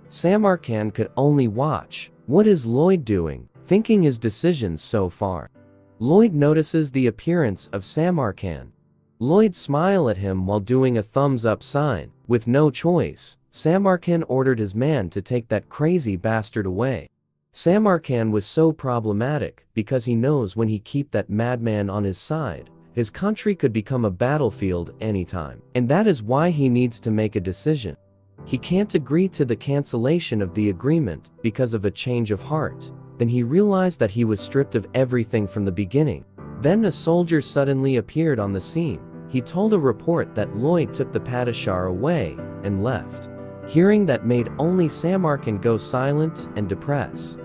Speaker 1: Samarkand could only watch. What is Lloyd doing? Thinking his decisions so far. Lloyd notices the appearance of Samarkand. Lloyd smiled at him while doing a thumbs up sign. With no choice, Samarkand ordered his man to take that crazy bastard away. Samarkand was so problematic because he knows when he keep that madman on his side, his country could become a battlefield anytime. And that is why he needs to make a decision. He can't agree to the cancellation of the agreement because of a change of heart. Then he realized that he was stripped of everything from the beginning. Then a soldier suddenly appeared on the scene. He told a report that Lloyd took the Padishah away and left. Hearing that made only Samarkand go silent and depressed.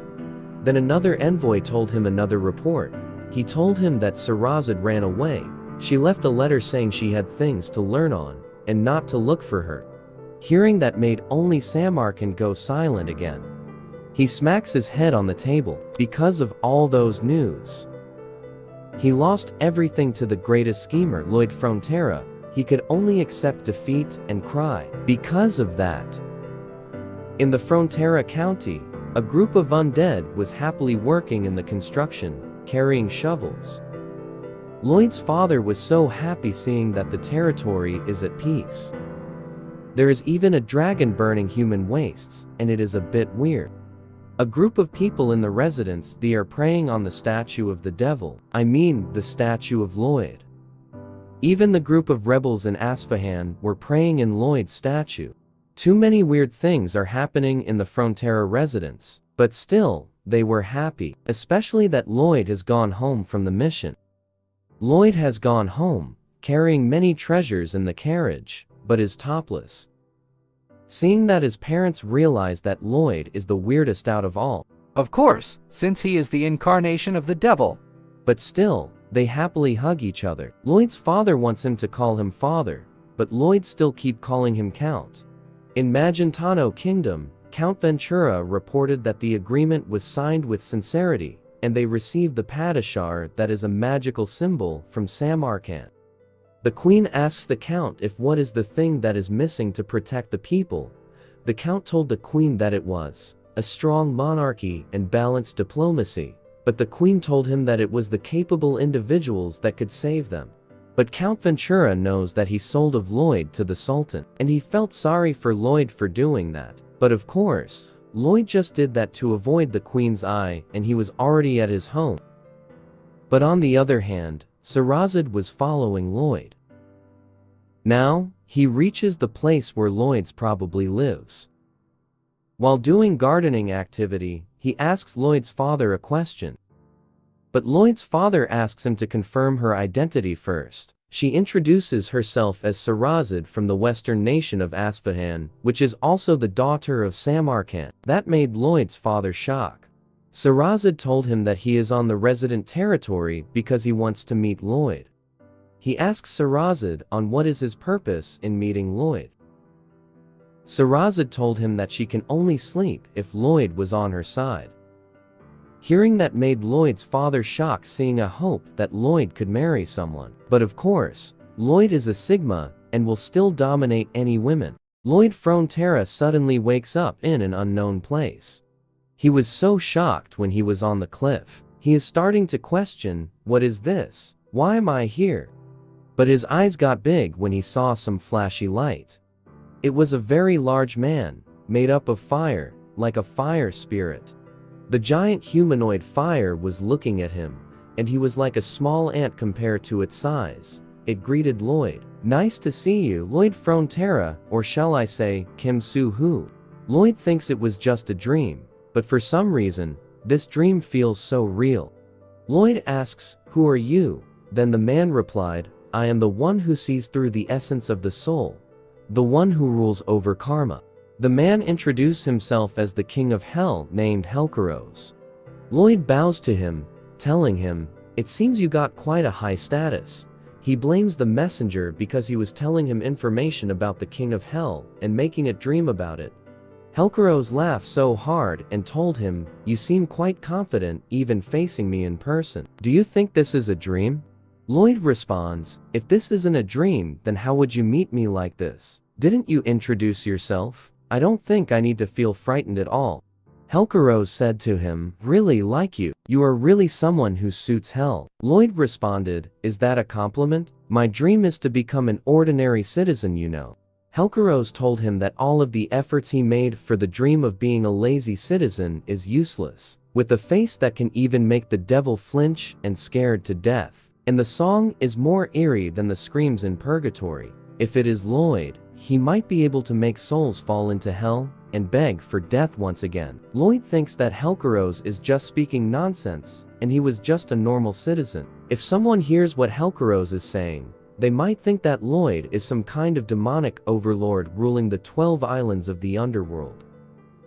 Speaker 1: Then another envoy told him another report. He told him that Sarazad ran away. She left a letter saying she had things to learn on and not to look for her. Hearing that made only Samarkand go silent again. He smacks his head on the table. Because of all those news, he lost everything to the greatest schemer, Lloyd Frontera. He could only accept defeat and cry. Because of that, in the Frontera County, a group of undead was happily working in the construction, carrying shovels. Lloyd's father was so happy seeing that the territory is at peace. There is even a dragon burning human wastes, and it is a bit weird. A group of people in the residence, they are praying on the statue of the devil. I mean, the statue of Lloyd. Even the group of rebels in Asfahan were praying in Lloyd's statue. Too many weird things are happening in the Frontera residence, but still, they were happy, especially that Lloyd has gone home from the mission. Lloyd has gone home, carrying many treasures in the carriage, but is topless. Seeing that, his parents realize that Lloyd is the weirdest out of all.
Speaker 2: Of course, since he is the incarnation of the devil.
Speaker 1: But still, they happily hug each other. Lloyd's father wants him to call him father, but Lloyd still keep calling him Count. In Magentano Kingdom, Count Ventura reported that the agreement was signed with sincerity, and they received the Padishah, that is a magical symbol, from Samarkand. The queen asks the count if what is the thing that is missing to protect the people. The count told the queen that it was a strong monarchy and balanced diplomacy, but the queen told him that it was the capable individuals that could save them. But Count Ventura knows that he sold of Lloyd to the Sultan, and he felt sorry for Lloyd for doing that. But of course, Lloyd just did that to avoid the queen's eye, and he was already at his home. But on the other hand, Sarazad was following Lloyd. Now, he reaches the place where Lloyd's probably lives. While doing gardening activity, he asks Lloyd's father a question. But Lloyd's father asks him to confirm her identity first. She introduces herself as Sarazad from the western nation of Asfahan, which is also the daughter of Samarkand. That made Lloyd's father shock. Sarazad told him that he is on the resident territory because he wants to meet Lloyd. He asks Sarazad on what is his purpose in meeting Lloyd. Sarazad told him that she can only sleep if Lloyd was on her side. Hearing that made Lloyd's father shocked, seeing a hope that Lloyd could marry someone. But of course, Lloyd is a Sigma and will still dominate any women. Lloyd Frontera suddenly wakes up in an unknown place. He was so shocked when he was on the cliff. He is starting to question, what is this? Why am I here? But his eyes got big when he saw some flashy light. It was a very large man, made up of fire, like a fire spirit. The giant humanoid fire was looking at him, and he was like a small ant compared to its size. It greeted Lloyd. Nice to see you, Lloyd Frontera, or shall I say, Kim Soo-hoo. Lloyd thinks it was just a dream, but for some reason, this dream feels so real. Lloyd asks, who are you? Then the man replied, I am the one who sees through the essence of the soul, the one who rules over karma. The man introduced himself as the king of hell named Helkaros. Lloyd bows to him, telling him, it seems you got quite a high status. He blames the messenger because he was telling him information about the king of hell and making it dream about it. Helkaros laughed so hard and told him, you seem quite confident even facing me in person. Do you think this is a dream? Lloyd responds, if this isn't a dream, then how would you meet me like this? Didn't you introduce yourself? I don't think I need to feel frightened at all. Helkaros said to him, really like you. You are really someone who suits hell. Lloyd responded, is that a compliment? My dream is to become an ordinary citizen, you know. Helkaros told him that all of the efforts he made for the dream of being a lazy citizen is useless. With a face that can even make the devil flinch and scared to death. And the song is more eerie than the screams in purgatory. If it is Lloyd, he might be able to make souls fall into hell and beg for death once again. Lloyd thinks that Helkaros is just speaking nonsense, and he was just a normal citizen. If someone hears what Helkaros is saying, they might think that Lloyd is some kind of demonic overlord ruling the 12 islands of the underworld.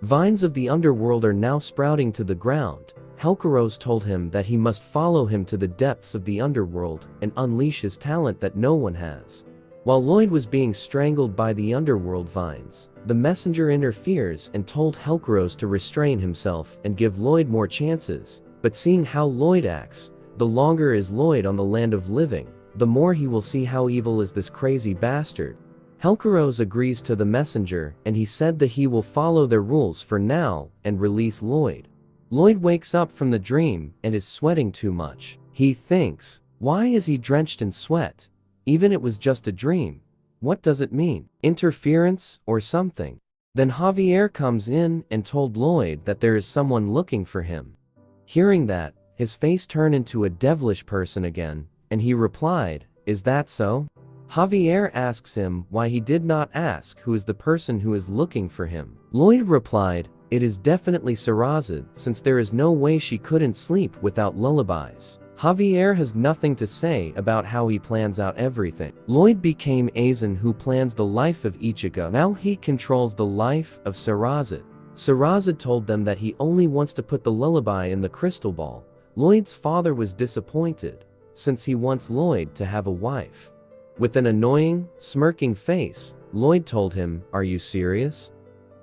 Speaker 1: Vines of the underworld are now sprouting to the ground. Helkaros told him that he must follow him to the depths of the underworld and unleash his talent that no one has. While Lloyd was being strangled by the underworld vines, the messenger interferes and told Helkaros to restrain himself and give Lloyd more chances. But seeing how Lloyd acts, the longer is Lloyd on the land of living, the more he will see how evil is this crazy bastard. Helkaros agrees to the messenger, and he said that he will follow their rules for now and release Lloyd. Lloyd wakes up from the dream and is sweating too much. He thinks, why is he drenched in sweat? Even it was just a dream. What does it mean? Interference or something? Then Javier comes in and told Lloyd that there is someone looking for him. Hearing that, his face turned into a devilish person again, and he replied, is that so? Javier asks him why he did not ask who is the person who is looking for him. Lloyd replied, it is definitely Sarazad, since there is no way she couldn't sleep without lullabies. Javier has nothing to say about how he plans out everything. Lloyd became Azan, who plans the life of Ichigo. Now he controls the life of Sarazad. Sarazad told them that he only wants to put the lullaby in the crystal ball. Lloyd's father was disappointed, since he wants Lloyd to have a wife. With an annoying, smirking face, Lloyd told him, are you serious?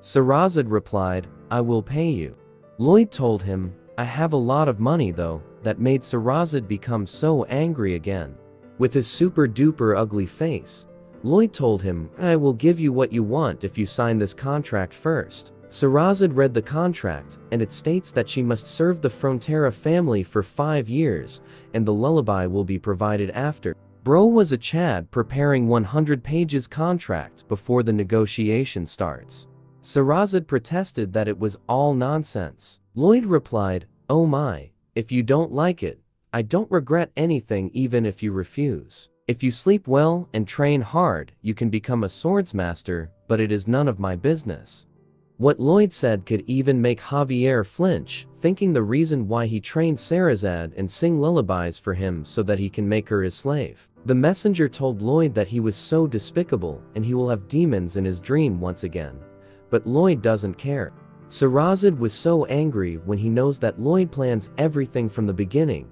Speaker 1: Sarazad replied, I will pay you. Lloyd told him, I have a lot of money though. That made Sarazad become so angry again. With his super duper ugly face, Lloyd told him, I will give you what you want if you sign this contract first. Sarazad read the contract, and it states that she must serve the Frontera family for 5 years, and the lullaby will be provided after. Bro was a Chad preparing 100 pages contract before the negotiation starts. Sarazad protested that it was all nonsense. Lloyd replied, oh my. If you don't like it, I don't regret anything even if you refuse. If you sleep well and train hard, you can become a swordsmaster, but it is none of my business." What Lloyd said could even make Javier flinch, thinking the reason why he trained Sherazade and sing lullabies for him so that he can make her his slave. The messenger told Lloyd that he was so despicable and he will have demons in his dream once again. But Lloyd doesn't care. Sherazade was so angry when he knows that Lloyd plans everything from the beginning.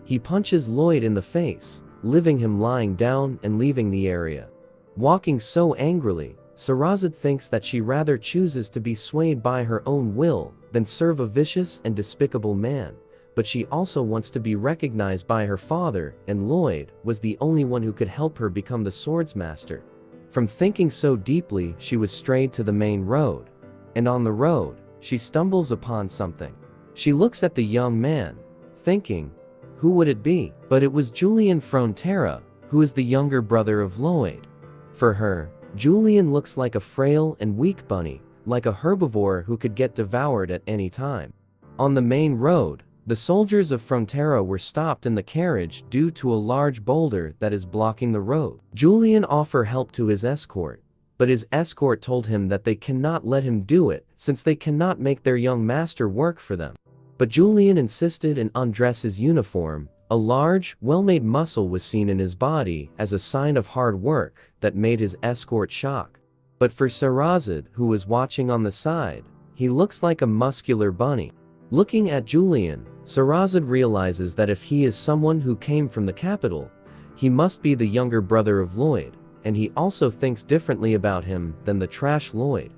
Speaker 1: He punches Lloyd in the face, leaving him lying down and leaving the area. Walking so angrily, Sherazade thinks that she rather chooses to be swayed by her own will than serve a vicious and despicable man, but she also wants to be recognized by her father, and Lloyd was the only one who could help her become the swordsmaster. From thinking so deeply, she was strayed to the main road, and on the road, she stumbles upon something. She looks at the young man, thinking, who would it be? But it was Lloyd Frontera, who is the younger brother of Lloyd. For her, Julian looks like a frail and weak bunny, like a herbivore who could get devoured at any time. On the main road, the soldiers of Frontera were stopped in the carriage due to a large boulder that is blocking the road. Julian offered help to his escort, but his escort told him that they cannot let him do it since they cannot make their young master work for them. But Julian insisted and undressed his uniform. A large, well-made muscle was seen in his body as a sign of hard work that made his escort shock. But for Sherazade, who was watching on the side, he looks like a muscular bunny. Looking at Julian, Sherazade realizes that if he is someone who came from the capital, he must be the younger brother of Lloyd, and he also thinks differently about him than the trash Lloyd.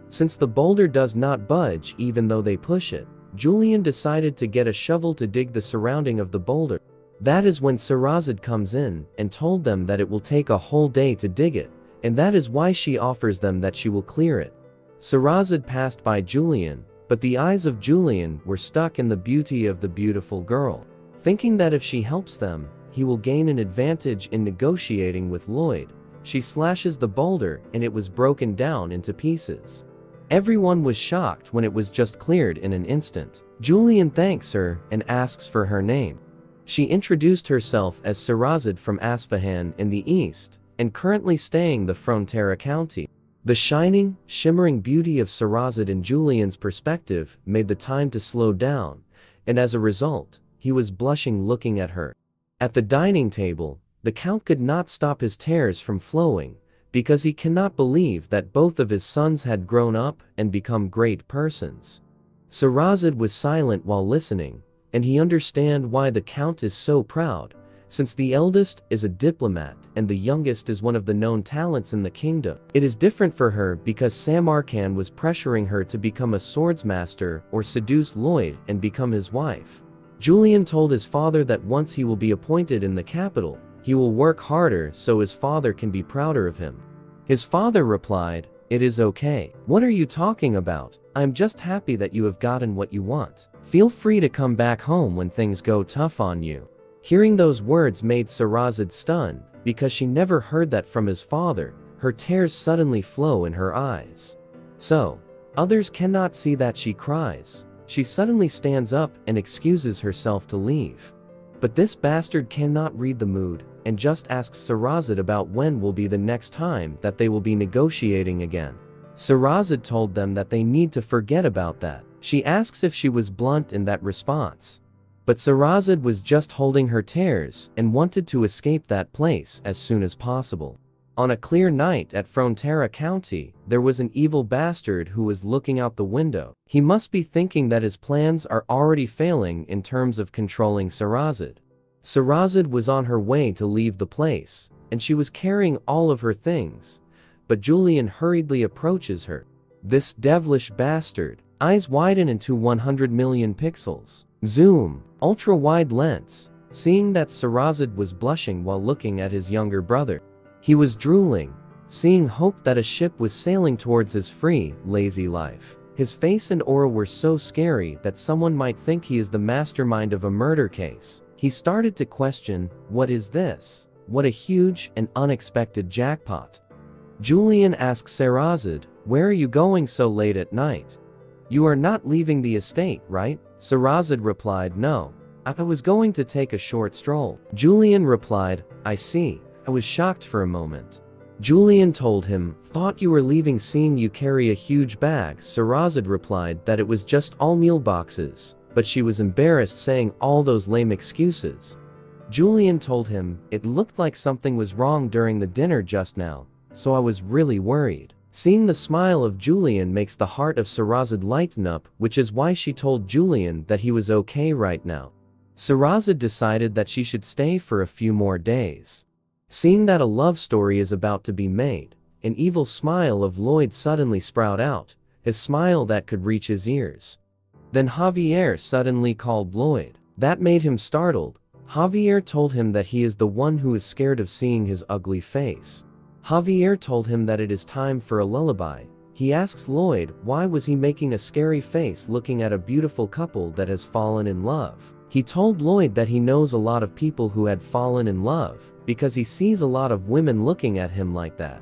Speaker 1: Since the boulder does not budge even though they push it, Julian decided to get a shovel to dig the surrounding of the boulder. That is when Sherazade comes in and told them that it will take a whole day to dig it, and that is why she offers them that she will clear it. Sherazade passed by Julian, but the eyes of Julian were stuck in the beauty of the beautiful girl. Thinking that if she helps them, he will gain an advantage in negotiating with Lloyd, she slashes the boulder and it was broken down into pieces. Everyone was shocked when it was just cleared in an instant. Julian thanks her and asks for her name. She introduced herself as Sherazade from Asfahan in the east, and currently staying the Frontera county. The shining, shimmering beauty of Sherazade in Julian's perspective made the time to slow down, and as a result, he was blushing looking at her. At the dining table, the Count could not stop his tears from flowing, because he cannot believe that both of his sons had grown up and become great persons. Sherazade was silent while listening, and he understand why the Count is so proud, since the eldest is a diplomat and the youngest is one of the known talents in the kingdom. It is different for her because Samarkand was pressuring her to become a swordsmaster or seduce Lloyd and become his wife. Julian told his father that once he will be appointed in the capital, he will work harder so his father can be prouder of him. His father replied, "It is okay. What are you talking about? I'm just happy that you have gotten what you want. Feel free to come back home when things go tough on you." Hearing those words made Sherazade stunned, because she never heard that from his father. Her tears suddenly flow in her eyes. So, others cannot see that she cries. She suddenly stands up and excuses herself to leave. But this bastard cannot read the mood, and just asks Sherazade about when will be the next time that they will be negotiating again. Sherazade told them that they need to forget about that. She asks if she was blunt in that response. But Sherazade was just holding her tears and wanted to escape that place as soon as possible. On a clear night at Frontera County, there was an evil bastard who was looking out the window. He must be thinking that his plans are already failing in terms of controlling Sherazade. Sherazade was on her way to leave the place, and she was carrying all of her things. But Julian hurriedly approaches her. This devilish bastard. Eyes widen into 100 million pixels. Zoom. Ultra-wide lens. Seeing that Sherazade was blushing while looking at his younger brother. He was drooling, seeing hope that a ship was sailing towards his free, lazy life. His face and aura were so scary that someone might think he is the mastermind of a murder case. He started to question, what is this? What a huge and unexpected jackpot. Julian asked Sherazade, where are you going so late at night? You are not leaving the estate, right? Sherazade replied, no, I was going to take a short stroll. Julian replied, I see. I was shocked for a moment. Julian told him, thought you were leaving seeing you carry a huge bag. Sarazad replied that it was just all meal boxes, but she was embarrassed saying all those lame excuses. Julian told him, it looked like something was wrong during the dinner just now, so I was really worried. Seeing the smile of Julian makes the heart of Sarazad lighten up, which is why she told Julian that he was okay right now. Sarazad decided that she should stay for a few more days. Seeing that a love story is about to be made, an evil smile of Lloyd suddenly sprout out, his smile that could reach his ears. Then Javier suddenly called Lloyd. That made him startled. Javier told him that he is the one who is scared of seeing his ugly face. Javier told him that it is time for a lullaby. He asks Lloyd why was he making a scary face looking at a beautiful couple that has fallen in love. He told Lloyd that he knows a lot of people who had fallen in love, because he sees a lot of women looking at him like that.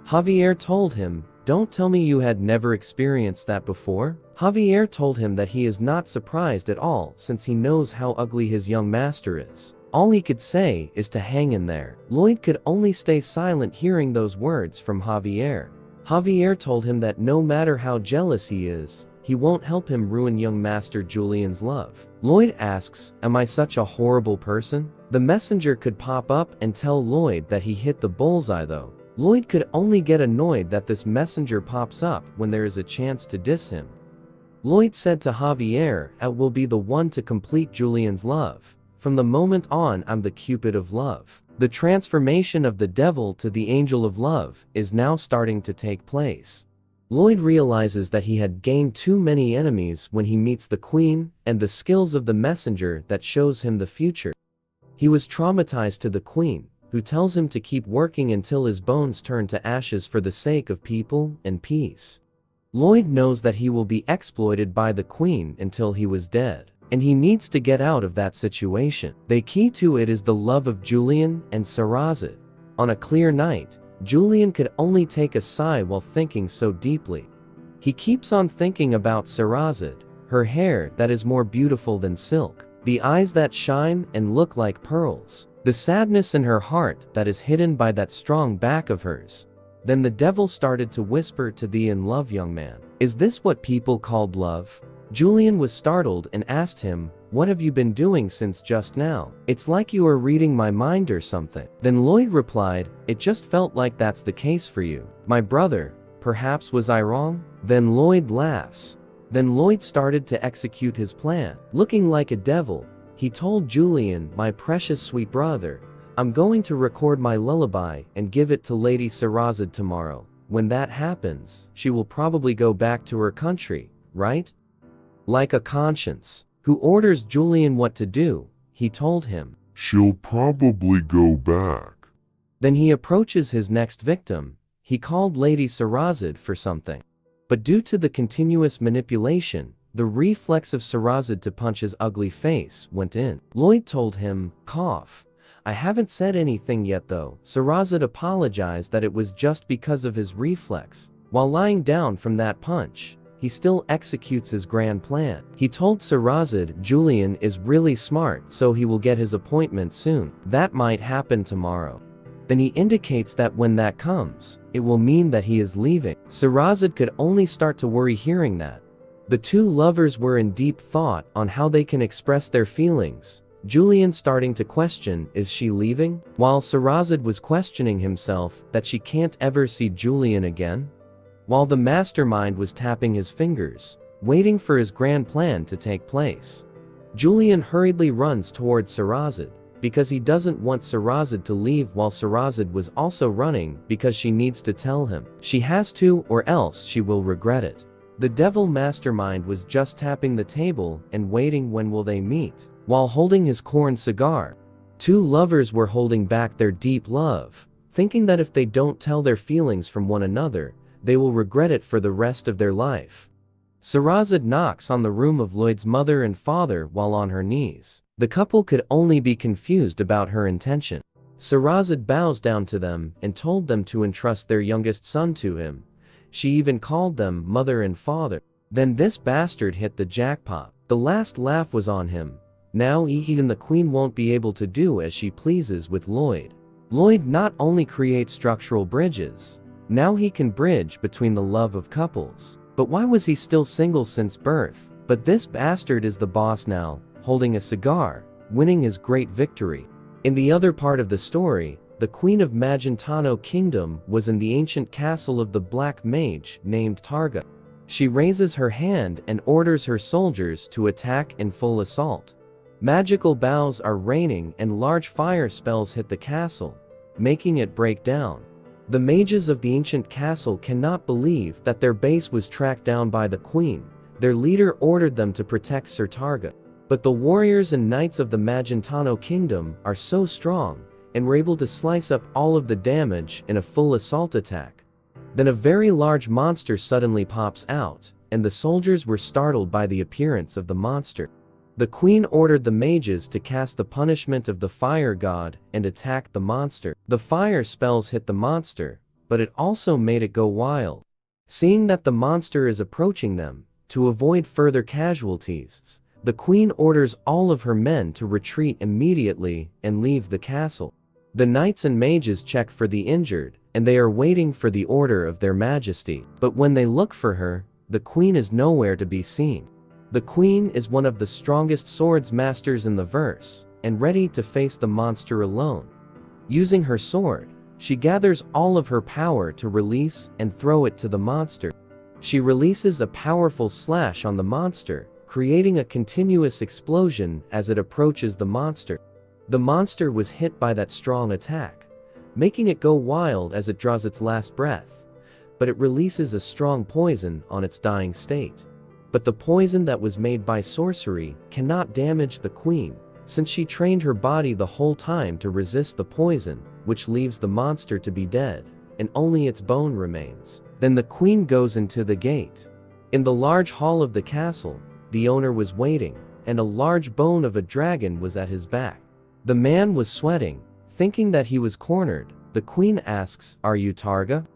Speaker 1: Javier told him, don't tell me you had never experienced that before. Javier told him that he is not surprised at all since he knows how ugly his young master is. All he could say is to hang in there. Lloyd could only stay silent hearing those words from Javier. Javier told him that no matter how jealous he is, he won't help him ruin young Master Julian's love. Lloyd asks, am I such a horrible person? The messenger could pop up and tell Lloyd that he hit the bullseye though. Lloyd could only get annoyed that this messenger pops up when there is a chance to diss him. Lloyd said to Javier, I will be the one to complete Julian's love. From the moment on I'm the Cupid of love. The transformation of the devil to the angel of love is now starting to take place. Lloyd realizes that he had gained too many enemies when he meets the queen and the skills of the messenger that shows him the future. He was traumatized to the queen, who tells him to keep working until his bones turn to ashes for the sake of people and peace. Lloyd knows that he will be exploited by the queen until he was dead, and he needs to get out of that situation. The key to it is the love of Julian and Sarazad. On a clear night, Julian could only take a sigh while thinking so deeply. He keeps on thinking about Sarazad, her hair that is more beautiful than silk, the eyes that shine and look like pearls, the sadness in her heart that is hidden by that strong back of hers. Then the devil started to whisper to the in love young man, is this what people called love? Julian was startled and asked him, what have you been doing since just now? It's like you are reading my mind or something. Then Lloyd replied, it just felt like that's the case for you. My brother, perhaps was I wrong? Then Lloyd laughs. Then Lloyd started to execute his plan. Looking like a devil, he told Julian, my precious sweet brother, I'm going to record my lullaby and give it to Lady Sarazad tomorrow. When that happens, she will probably go back to her country, right? Like a conscience, who orders Julian what to do, he told him.
Speaker 3: She'll probably go back.
Speaker 1: Then he approaches his next victim. He called Lady Sarazad for something. But due to the continuous manipulation, the reflex of Sarazad to punch his ugly face went in. Lloyd told him, cough. I haven't said anything yet though. Sarazad apologized that it was just because of his reflex. While lying down from that punch, he still executes his grand plan. He told Sarazad Julian is really smart so he will get his appointment soon. That might happen tomorrow. Then he indicates that when that comes, it will mean that he is leaving. Sarazad could only start to worry hearing that. The two lovers were in deep thought on how they can express their feelings. Julian starting to question, is she leaving? While Sarazad was questioning himself that she can't ever see Julian again. While the mastermind was tapping his fingers, waiting for his grand plan to take place. Julian hurriedly runs towards Sarazad, because he doesn't want Sarazad to leave while Sarazad was also running because she needs to tell him. She has to or else she will regret it. The devil mastermind was just tapping the table and waiting when will they meet, while holding his corn cigar. Two lovers were holding back their deep love, thinking that if they don't tell their feelings from one another, they will regret it for the rest of their life. Sarazad knocks on the room of Lloyd's mother and father while on her knees. The couple could only be confused about her intention. Sarazad bows down to them and told them to entrust their youngest son to him. She even called them mother and father. Then this bastard hit the jackpot. The last laugh was on him, Now even the queen won't be able to do as she pleases with Lloyd. Lloyd not only creates structural bridges, now he can bridge between the love of couples. But why was he still single since birth? But this bastard is the boss now, holding a cigar, winning his great victory. In the other part of the story, the Queen of Magentano Kingdom was in the ancient castle of the Black Mage named Targa. She raises her hand and orders her soldiers to attack in full assault. Magical bows are raining and large fire spells hit the castle, making it break down. The mages of the ancient castle cannot believe that their base was tracked down by the queen. Their leader ordered them to protect Sir Targa. But the warriors and knights of the Magentano Kingdom are so strong, and were able to slice up all of the damage in a full assault attack. Then a very large monster suddenly pops out, and the soldiers were startled by the appearance of the monster. The queen ordered the mages to cast the punishment of the fire god and attack the monster. The fire spells hit the monster, but it also made it go wild. Seeing that the monster is approaching them, to avoid further casualties, the queen orders all of her men to retreat immediately and leave the castle. The knights and mages check for the injured, and they are waiting for the order of their majesty. But when they look for her, the queen is nowhere to be seen. The queen is one of the strongest swords masters in the verse, and ready to face the monster alone. Using her sword, she gathers all of her power to release and throw it to the monster. She releases a powerful slash on the monster, creating a continuous explosion as it approaches the monster. The monster was hit by that strong attack, making it go wild as it draws its last breath, but it releases a strong poison on its dying state. But the poison that was made by sorcery cannot damage the queen, since she trained her body the whole time to resist the poison, which leaves the monster to be dead, and only its bone remains. Then the queen goes into the gate. In the large hall of the castle, the owner was waiting, and a large bone of a dragon was at his back. The man was sweating, thinking that he was cornered. The queen asks, "Are you Targa?"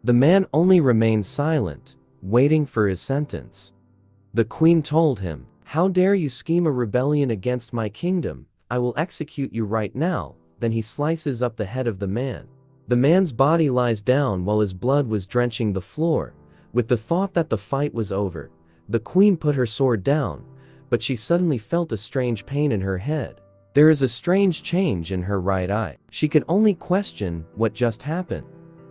Speaker 1: The man only remains silent, waiting for his sentence. The queen told him, "How dare you scheme a rebellion against my kingdom? I will execute you right now." Then he slices up the head of the man. The man's body lies down while his blood was drenching the floor. With the thought that the fight was over, the queen put her sword down, but she suddenly felt a strange pain in her head. There is a strange change in her right eye. She could only question what just happened.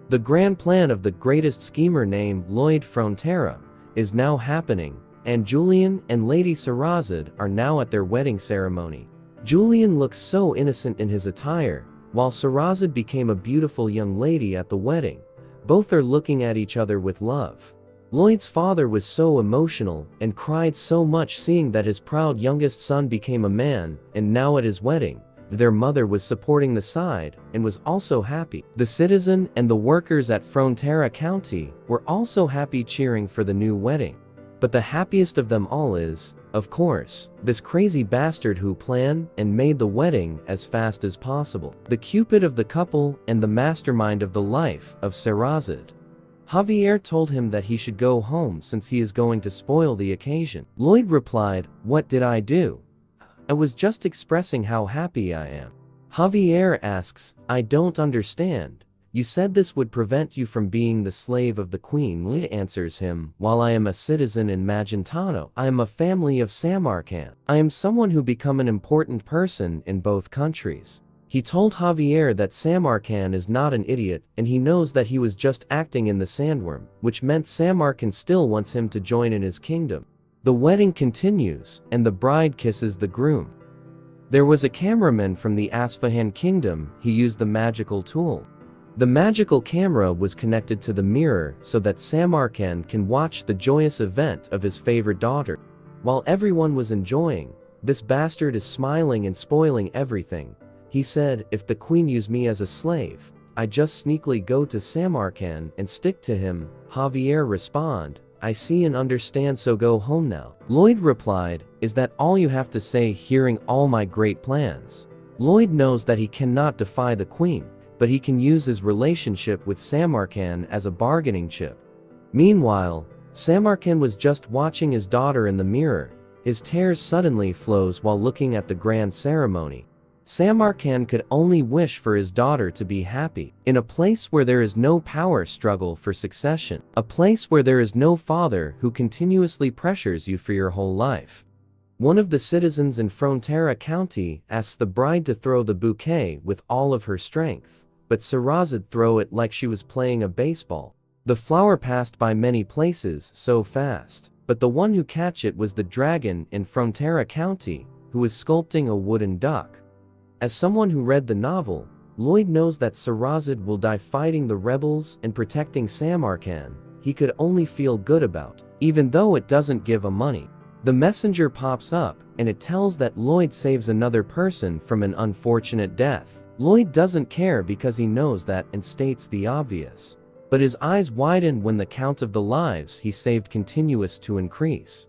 Speaker 1: The grand plan of the greatest schemer named Lloyd Frontera is now happening, and Julian and Lady Sarazad are now at their wedding ceremony. Julian looks so innocent in his attire, while Sarazad became a beautiful young lady at the wedding. Both are looking at each other with love. Lloyd's father was so emotional and cried so much seeing that his proud youngest son became a man, and now at his wedding, their mother was supporting the side and was also happy. The citizen and the workers at Frontera County were also happy, cheering for the new wedding. But the happiest of them all is, of course, this crazy bastard who planned and made the wedding as fast as possible. The Cupid of the couple and the mastermind of the life of Sarazad. Javier told him that he should go home since he is going to spoil the occasion. Lloyd replied, "What did I do? I was just expressing how happy I am." Javier asks, "I don't understand. You said this would prevent you from being the slave of the queen." Lloyd answers him, "While I am a citizen in Magentano, I am a family of Samarkand. I am someone who become an important person in both countries." He told Javier that Samarkand is not an idiot, and he knows that he was just acting in the sandworm, which meant Samarkand still wants him to join in his kingdom. The wedding continues, and the bride kisses the groom. There was a cameraman from the Asfahan kingdom. He used the magical tool. The magical camera was connected to the mirror so that Samarkand can watch the joyous event of his favorite daughter. While everyone was enjoying, this bastard is smiling and spoiling everything. He said, "If the queen used me as a slave, I just sneakily go to Samarkand and stick to him." Javier respond, "I see and understand, so go home now." Lloyd replied, "Is that all you have to say, hearing all my great plans?" Lloyd knows that he cannot defy the queen, but he can use his relationship with Samarkand as a bargaining chip. Meanwhile, Samarkand was just watching his daughter in the mirror, his tears suddenly flows while looking at the grand ceremony. Samarkand could only wish for his daughter to be happy, in a place where there is no power struggle for succession, a place where there is no father who continuously pressures you for your whole life. One of the citizens in Frontera County asks the bride to throw the bouquet with all of her strength, but Sarazad throw it like she was playing a baseball. The flower passed by many places so fast, but the one who catch it was the dragon in Frontera County, who was sculpting a wooden duck. As someone who read the novel, Lloyd knows that Sarazad will die fighting the rebels and protecting Samarkand. He could only feel good about, even though it doesn't give a money. The messenger pops up, and it tells that Lloyd saves another person from an unfortunate death. Lloyd doesn't care because he knows that and states the obvious. But his eyes widen when the count of the lives he saved continues to increase.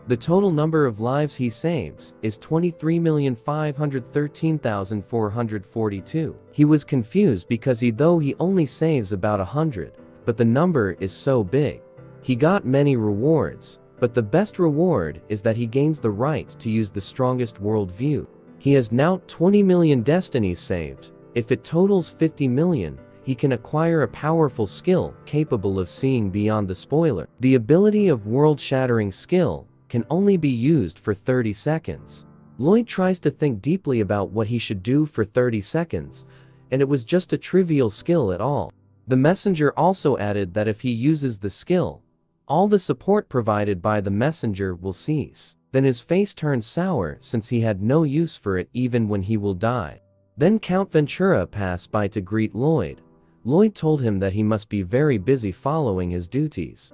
Speaker 1: The total number of lives he saves is 23,513,442. He was confused because though he only saves about 100, but the number is so big. He got many rewards, but the best reward is that he gains the right to use the strongest worldview. He has now 20 million destinies saved. If it totals 50 million, he can acquire a powerful skill capable of seeing beyond the spoiler. The ability of world-shattering skill can only be used for 30 seconds. Lloyd tries to think deeply about what he should do for 30 seconds, and it was just a trivial skill at all. The messenger also added that if he uses the skill, all the support provided by the messenger will cease. Then his face turns sour since he had no use for it even when he will die. Then Count Ventura passed by to greet Lloyd. Lloyd told him that he must be very busy following his duties.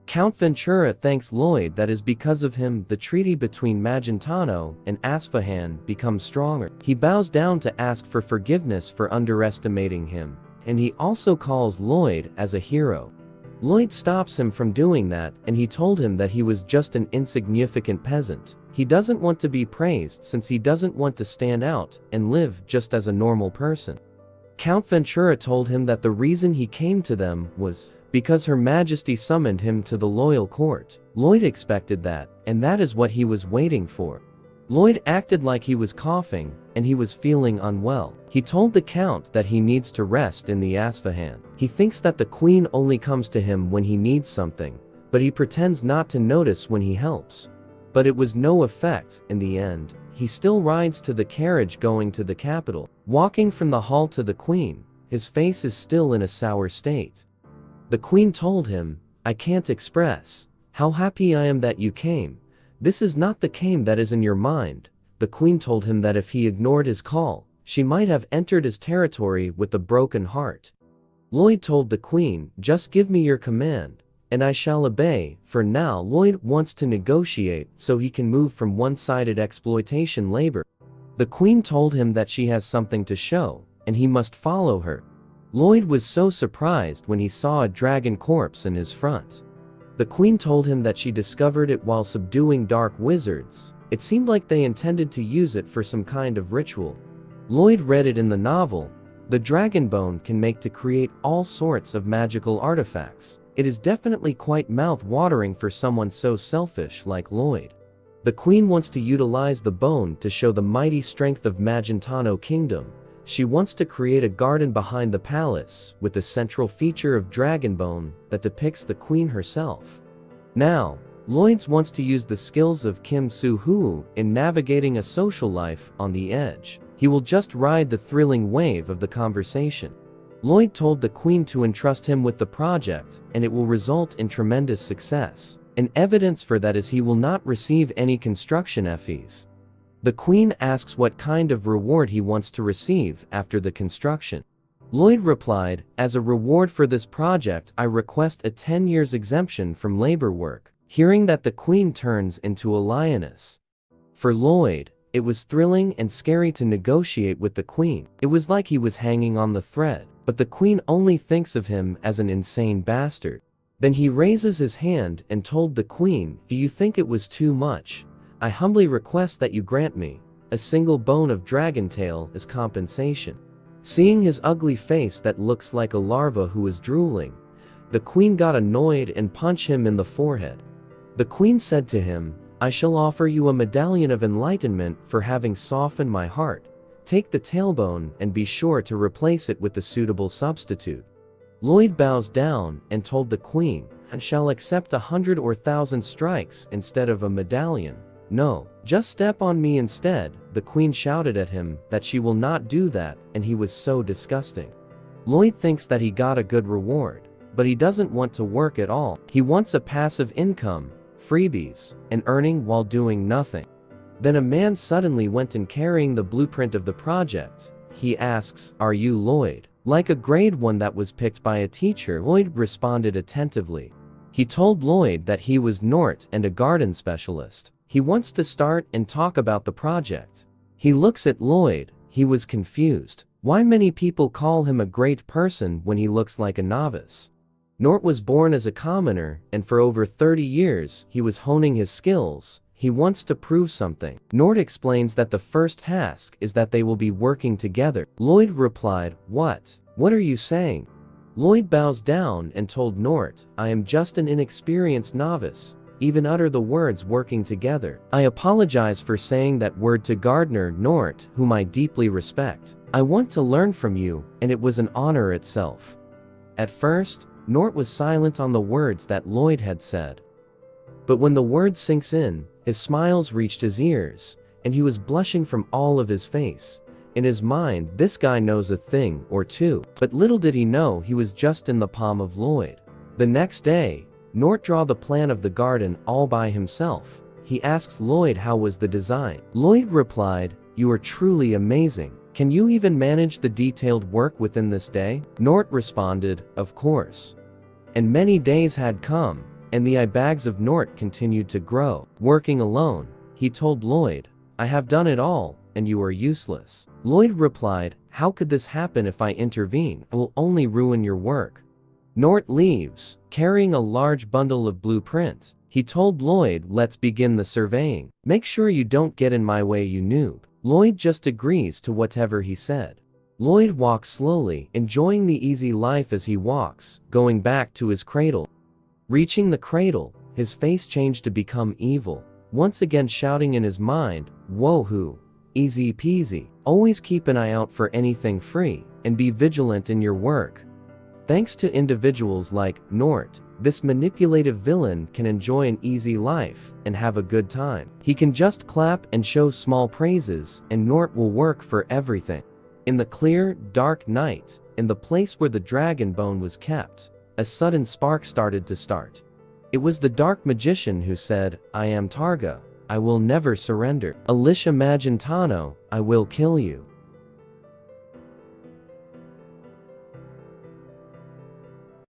Speaker 1: Count Ventura thanks Lloyd that is because of him the treaty between Magentano and Asfahan becomes stronger. He bows down to ask for forgiveness for underestimating him, and he also calls Lloyd as a hero. Lloyd stops him from doing that, and he told him that he was just an insignificant peasant. He doesn't want to be praised since he doesn't want to stand out and live just as a normal person. Count Ventura told him that the reason he came to them was because Her Majesty summoned him to the loyal court. Lloyd expected that, and that is what he was waiting for. Lloyd acted like he was coughing, and he was feeling unwell. He told the Count that he needs to rest in the Asfahan. He thinks that the Queen only comes to him when he needs something, but he pretends not to notice when he helps. But it was no effect. In the end, he still rides to the carriage going to the capital. Walking from the hall to the Queen, his face is still in a sour state. The Queen told him, "I can't express how happy I am that you came. This is not the came that is in your mind." The Queen told him that if he ignored his call, she might have entered his territory with a broken heart. Lloyd told the Queen, "Just give me your command, and I shall obey." For now, Lloyd wants to negotiate so he can move from one-sided exploitation labor. The Queen told him that she has something to show, and he must follow her. Lloyd was so surprised when he saw a dragon corpse in his front. The Queen told him that she discovered it while subduing dark wizards. It seemed like they intended to use it for some kind of ritual. Lloyd read it in the novel. The dragon bone can make to create all sorts of magical artifacts. It is definitely quite mouth-watering for someone so selfish like Lloyd. The Queen wants to utilize the bone to show the mighty strength of Magentano Kingdom. She wants to create a garden behind the palace with the central feature of dragon bone that depicts the Queen herself. Now, Lloyd wants to use the skills of Kim Soo-hoo in navigating a social life on the edge. He will just ride the thrilling wave of the conversation. Lloyd told the Queen to entrust him with the project, and it will result in tremendous success. And evidence for that is he will not receive any construction fees. The Queen asks what kind of reward he wants to receive after the construction. Lloyd replied, "As a reward for this project, I request a 10 years exemption from labor work." Hearing that, the Queen turns into a lioness. For Lloyd, it was thrilling and scary to negotiate with the Queen. It was like he was hanging on the thread, but the Queen only thinks of him as an insane bastard. Then he raises his hand and told the Queen, "Do you think it was too much? I humbly request that you grant me a single bone of dragon tail as compensation." Seeing his ugly face that looks like a larva who is drooling, the Queen got annoyed and punched him in the forehead. The Queen said to him, I shall offer you a medallion of enlightenment for having softened my heart. Take the tailbone and be sure to replace it with a suitable substitute. Lloyd bows down and told the queen, and shall accept 100 or 1,000 strikes instead of a medallion. No, just step on me instead. The queen shouted at him that she will not do that, and he was so disgusting. Lloyd thinks that he got a good reward, but he doesn't want to work at all. He wants a passive income, freebies, and earning while doing nothing. Then a man suddenly went in carrying the blueprint of the project. He asks, "Are you Lloyd?" Like a grade 1 that was picked by a teacher, Lloyd responded attentively. He told Lloyd that he was Nort and a garden specialist. He wants to start and talk about the project. He looks at Lloyd. He was confused. Why many people call him a great person when he looks like a novice? Nort was born as a commoner, and for over 30 years, he was honing his skills. He wants to prove something. Nort explains that the first task is that they will be working together. Lloyd replied, "What? What are you saying?" Lloyd bows down and told Nort, "I am just an inexperienced novice. Even utter the words working together. I apologize for saying that word to Gardener Nort, whom I deeply respect. I want to learn from you, and it was an honor itself." At first, Nort was silent on the words that Lloyd had said. But when the word sinks in, his smiles reached his ears, and he was blushing from all of his face. In his mind, this guy knows a thing or two, but little did he know he was just in the palm of Lloyd. The next day, Nort drew the plan of the garden all by himself. He asks Lloyd how was the design. Lloyd replied, "You are truly amazing. Can you even manage the detailed work within this day?" Nort responded, "Of course." And many days had come, and the eye bags of Nort continued to grow. Working alone, he told Lloyd, "I have done it all, and you are useless." Lloyd replied, "How could this happen if I intervene? It will only ruin your work." Nort leaves, carrying a large bundle of blueprint. He told Lloyd, "Let's begin the surveying. Make sure you don't get in my way, you noob." Lloyd just agrees to whatever he said. Lloyd walks slowly, enjoying the easy life as he walks, going back to his cradle. Reaching the cradle, his face changed to become evil, once again shouting in his mind, "Woohoo! Easy peasy. Always keep an eye out for anything free, and be vigilant in your work." Thanks to individuals like Nort, this manipulative villain can enjoy an easy life and have a good time. He can just clap and show small praises, and Nort will work for everything. In the clear, dark night, in the place where the dragon bone was kept, a sudden spark started to start. It was the dark magician who said, "I am Targa. I will never surrender. Alicia Magentano, I will kill you."